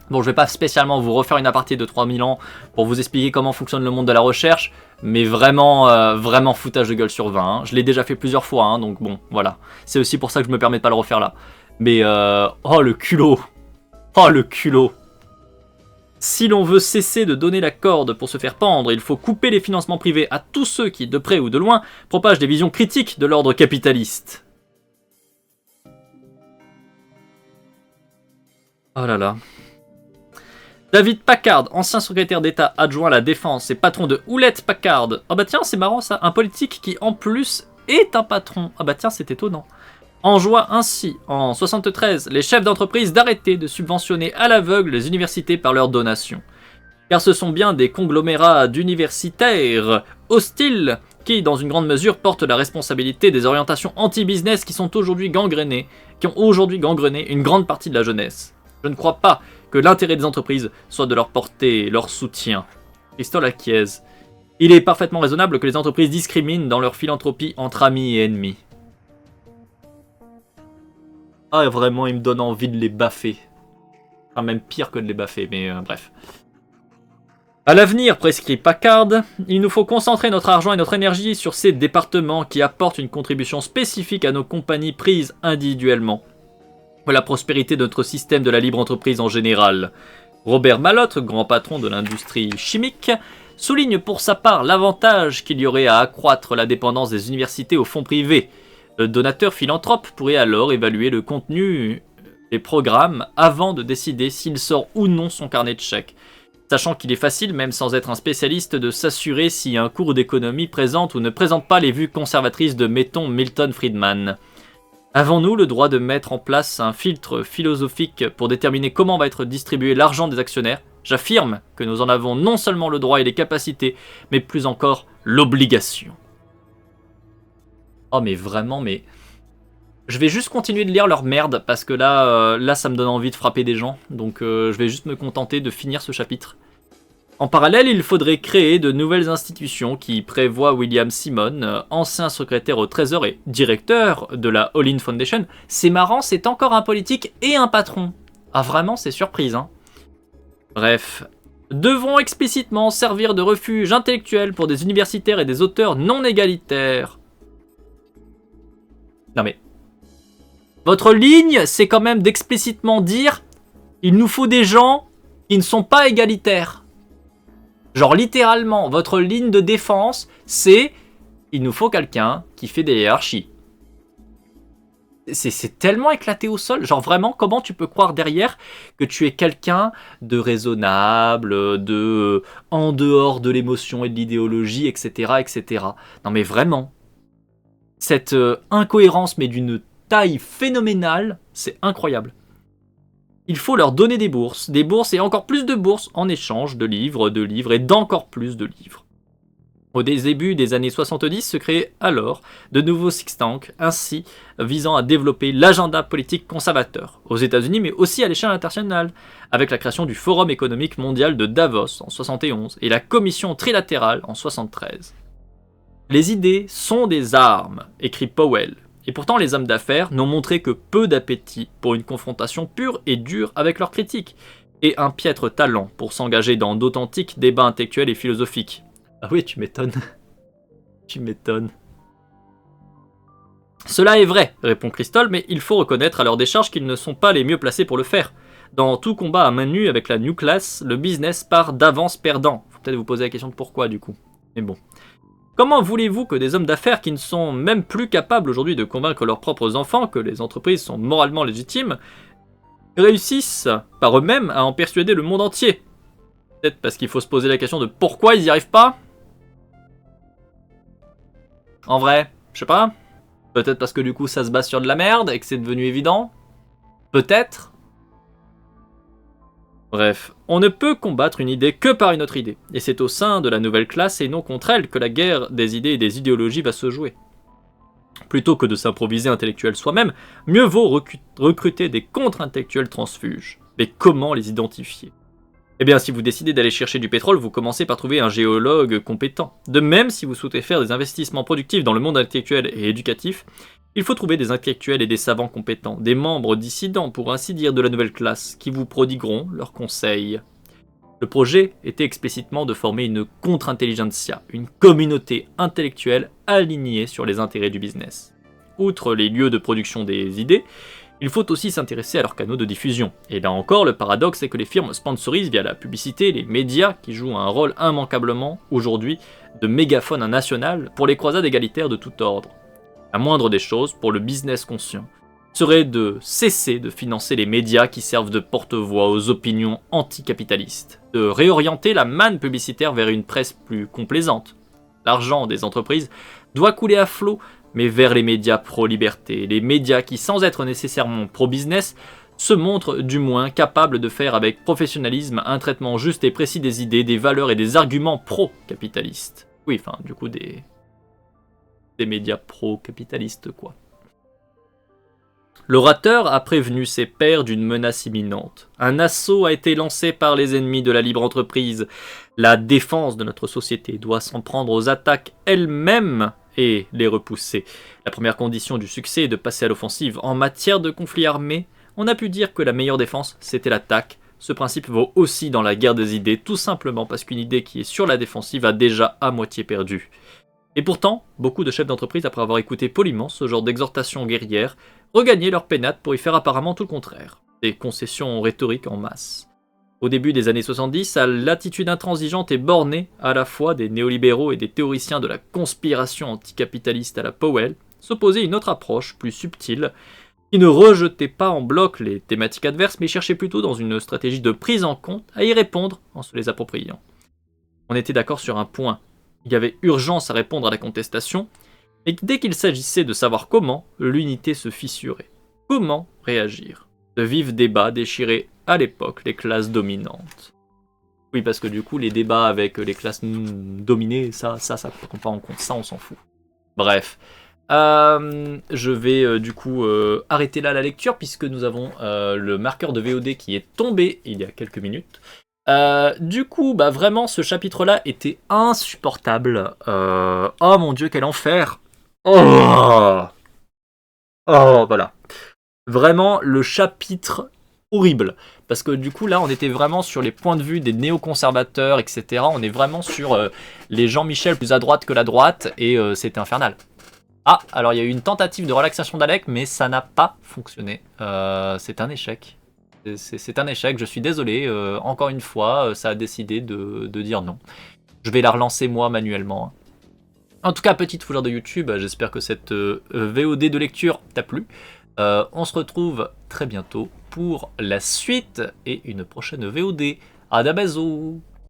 Bon, je vais pas spécialement vous refaire une aparté de 3000 ans pour vous expliquer comment fonctionne le monde de la recherche, mais vraiment, vraiment foutage de gueule sur 20. Hein. Je l'ai déjà fait plusieurs fois, hein, donc bon, voilà. C'est aussi pour ça que je me permets de pas le refaire là. Mais, oh le culot. Oh le culot. Si l'on veut cesser de donner la corde pour se faire pendre, il faut couper les financements privés à tous ceux qui, de près ou de loin, propagent des visions critiques de l'ordre capitaliste. Oh là là. David Packard, ancien secrétaire d'État adjoint à la Défense et patron de Hewlett Packard. Ah bah tiens, c'est marrant ça, un politique qui en plus est un patron. Ah bah tiens, c'est étonnant. Enjoint ainsi, en 1973, les chefs d'entreprise d'arrêter de subventionner à l'aveugle les universités par leurs donations. Car ce sont bien des conglomérats d'universitaires hostiles qui, dans une grande mesure, portent la responsabilité des orientations anti-business qui ont aujourd'hui gangréné une grande partie de la jeunesse. Je ne crois pas que l'intérêt des entreprises soit de leur porter leur soutien. Christophe Acquiez. Il est parfaitement raisonnable que les entreprises discriminent dans leur philanthropie entre amis et ennemis. Ah vraiment, il me donne envie de les baffer. Enfin même pire que de les baffer, mais bref. À l'avenir, prescrit Packard, il nous faut concentrer notre argent et notre énergie sur ces départements qui apportent une contribution spécifique à nos compagnies prises individuellement. La prospérité de notre système de la libre entreprise en général. Robert Malotte, grand patron de l'industrie chimique, souligne pour sa part l'avantage qu'il y aurait à accroître la dépendance des universités aux fonds privés. Le donateur philanthrope pourrait alors évaluer le contenu des programmes avant de décider s'il sort ou non son carnet de chèques. Sachant qu'il est facile, même sans être un spécialiste, de s'assurer si un cours d'économie présente ou ne présente pas les vues conservatrices de, mettons, Milton Friedman. Avons-nous le droit de mettre en place un filtre philosophique pour déterminer comment va être distribué l'argent des actionnaires? J'affirme que nous en avons non seulement le droit et les capacités, mais plus encore l'obligation. Oh mais vraiment, mais... Je vais juste continuer de lire leur merde, parce que là, ça me donne envie de frapper des gens. Donc je vais juste me contenter de finir ce chapitre. En parallèle, il faudrait créer de nouvelles institutions qui prévoit William Simon, ancien secrétaire au Trésor et directeur de la All-in Foundation. C'est marrant, c'est encore un politique et un patron. Ah vraiment, c'est surprise, hein. Bref, devront explicitement servir de refuge intellectuel pour des universitaires et des auteurs non égalitaires. Non mais... Votre ligne, c'est quand même d'explicitement dire il nous faut des gens qui ne sont pas égalitaires. Genre littéralement, votre ligne de défense, c'est il nous faut quelqu'un qui fait des hiérarchies. C'est tellement éclaté au sol. Genre vraiment, comment tu peux croire derrière que tu es quelqu'un de raisonnable, de en dehors de l'émotion et de l'idéologie, etc., etc. Non mais vraiment, cette incohérence, mais d'une taille phénoménale, c'est incroyable. Il faut leur donner des bourses et encore plus de bourses en échange de livres et d'encore plus de livres. Au début des années 70 se créent alors de nouveaux think tanks, ainsi visant à développer l'agenda politique conservateur, aux États-Unis mais aussi à l'échelle internationale, avec la création du Forum économique mondial de Davos en 71 et la Commission trilatérale en 73. Les idées sont des armes, écrit Powell, et pourtant les hommes d'affaires n'ont montré que peu d'appétit pour une confrontation pure et dure avec leurs critiques, et un piètre talent pour s'engager dans d'authentiques débats intellectuels et philosophiques. Ah oui, tu m'étonnes. Tu m'étonnes. Cela est vrai, répond Cristol, mais il faut reconnaître à leur décharge qu'ils ne sont pas les mieux placés pour le faire. Dans tout combat à main nue avec la New Class, le business part d'avance perdant. Faut peut-être vous poser la question de pourquoi du coup. Mais bon. Comment voulez-vous que des hommes d'affaires qui ne sont même plus capables aujourd'hui de convaincre leurs propres enfants que les entreprises sont moralement légitimes réussissent par eux-mêmes à en persuader le monde entier? Peut-être parce qu'il faut se poser la question de pourquoi ils n'y arrivent pas? En vrai, je sais pas. Peut-être parce que du coup ça se base sur de la merde et que c'est devenu évident. Peut-être. Bref, on ne peut combattre une idée que par une autre idée. Et c'est au sein de la nouvelle classe et non contre elle que la guerre des idées et des idéologies va se jouer. Plutôt que de s'improviser intellectuel soi-même, mieux vaut recruter des contre-intellectuels transfuges. Mais comment les identifier? Eh bien, si vous décidez d'aller chercher du pétrole, vous commencez par trouver un géologue compétent. De même, si vous souhaitez faire des investissements productifs dans le monde intellectuel et éducatif, il faut trouver des intellectuels et des savants compétents, des membres dissidents, pour ainsi dire, de la nouvelle classe, qui vous prodigueront leurs conseils. Le projet était explicitement de former une contre-intelligentsia, une communauté intellectuelle alignée sur les intérêts du business. Outre les lieux de production des idées, il faut aussi s'intéresser à leurs canaux de diffusion. Et là encore, le paradoxe est que les firmes sponsorisent via la publicité les médias qui jouent un rôle immanquablement, aujourd'hui, de mégaphone national pour les croisades égalitaires de tout ordre. La moindre des choses, pour le business conscient, serait de cesser de financer les médias qui servent de porte-voix aux opinions anticapitalistes, de réorienter la manne publicitaire vers une presse plus complaisante. L'argent des entreprises doit couler à flot, mais vers les médias pro-liberté, les médias qui, sans être nécessairement pro-business, se montrent du moins capables de faire avec professionnalisme un traitement juste et précis des idées, des valeurs et des arguments pro-capitalistes. Oui, enfin, du coup, des médias pro-capitalistes, quoi. L'orateur a prévenu ses pairs d'une menace imminente. Un assaut a été lancé par les ennemis de la libre entreprise. La défense de notre société doit s'en prendre aux attaques elles-mêmes et les repousser. La première condition du succès est de passer à l'offensive. En matière de conflit armé, on a pu dire que la meilleure défense, c'était l'attaque. Ce principe vaut aussi dans la guerre des idées, tout simplement parce qu'une idée qui est sur la défensive a déjà à moitié perdu. Et pourtant, beaucoup de chefs d'entreprise, après avoir écouté poliment ce genre d'exhortation guerrière, regagnaient leur pénate pour y faire apparemment tout le contraire. Des concessions rhétoriques en masse. Au début des années 70, à l'attitude intransigeante et bornée, à la fois des néolibéraux et des théoriciens de la conspiration anticapitaliste à la Powell, s'opposait une autre approche, plus subtile, qui ne rejetait pas en bloc les thématiques adverses, mais cherchait plutôt dans une stratégie de prise en compte à y répondre en se les appropriant. On était d'accord sur un point. Il y avait urgence à répondre à la contestation, mais dès qu'il s'agissait de savoir comment, l'unité se fissurait. Comment réagir? De vifs débats déchiraient à l'époque les classes dominantes. Oui, parce que du coup, les débats avec les classes dominées, ça prend pas en compte, ça on s'en fout. Bref. Je vais du coup arrêter là la lecture, puisque nous avons le marqueur de VOD qui est tombé il y a quelques minutes. Du coup, bah vraiment, ce chapitre-là était insupportable. Oh mon dieu, quel enfer. Oh, oh, voilà. Vraiment, le chapitre horrible. Parce que du coup, là, on était vraiment sur les points de vue des néoconservateurs, etc. On est vraiment sur les Jean-Michel plus à droite que la droite, et c'était infernal. Ah, alors il y a eu une tentative de relaxation d'Alec, mais ça n'a pas fonctionné. C'est un échec. C'est un échec, je suis désolé. Encore une fois, ça a décidé de dire non. Je vais la relancer moi manuellement. En tout cas, petite fouleur de YouTube, j'espère que cette VOD de lecture t'a plu. On se retrouve très bientôt pour la suite et une prochaine VOD. Adabazo!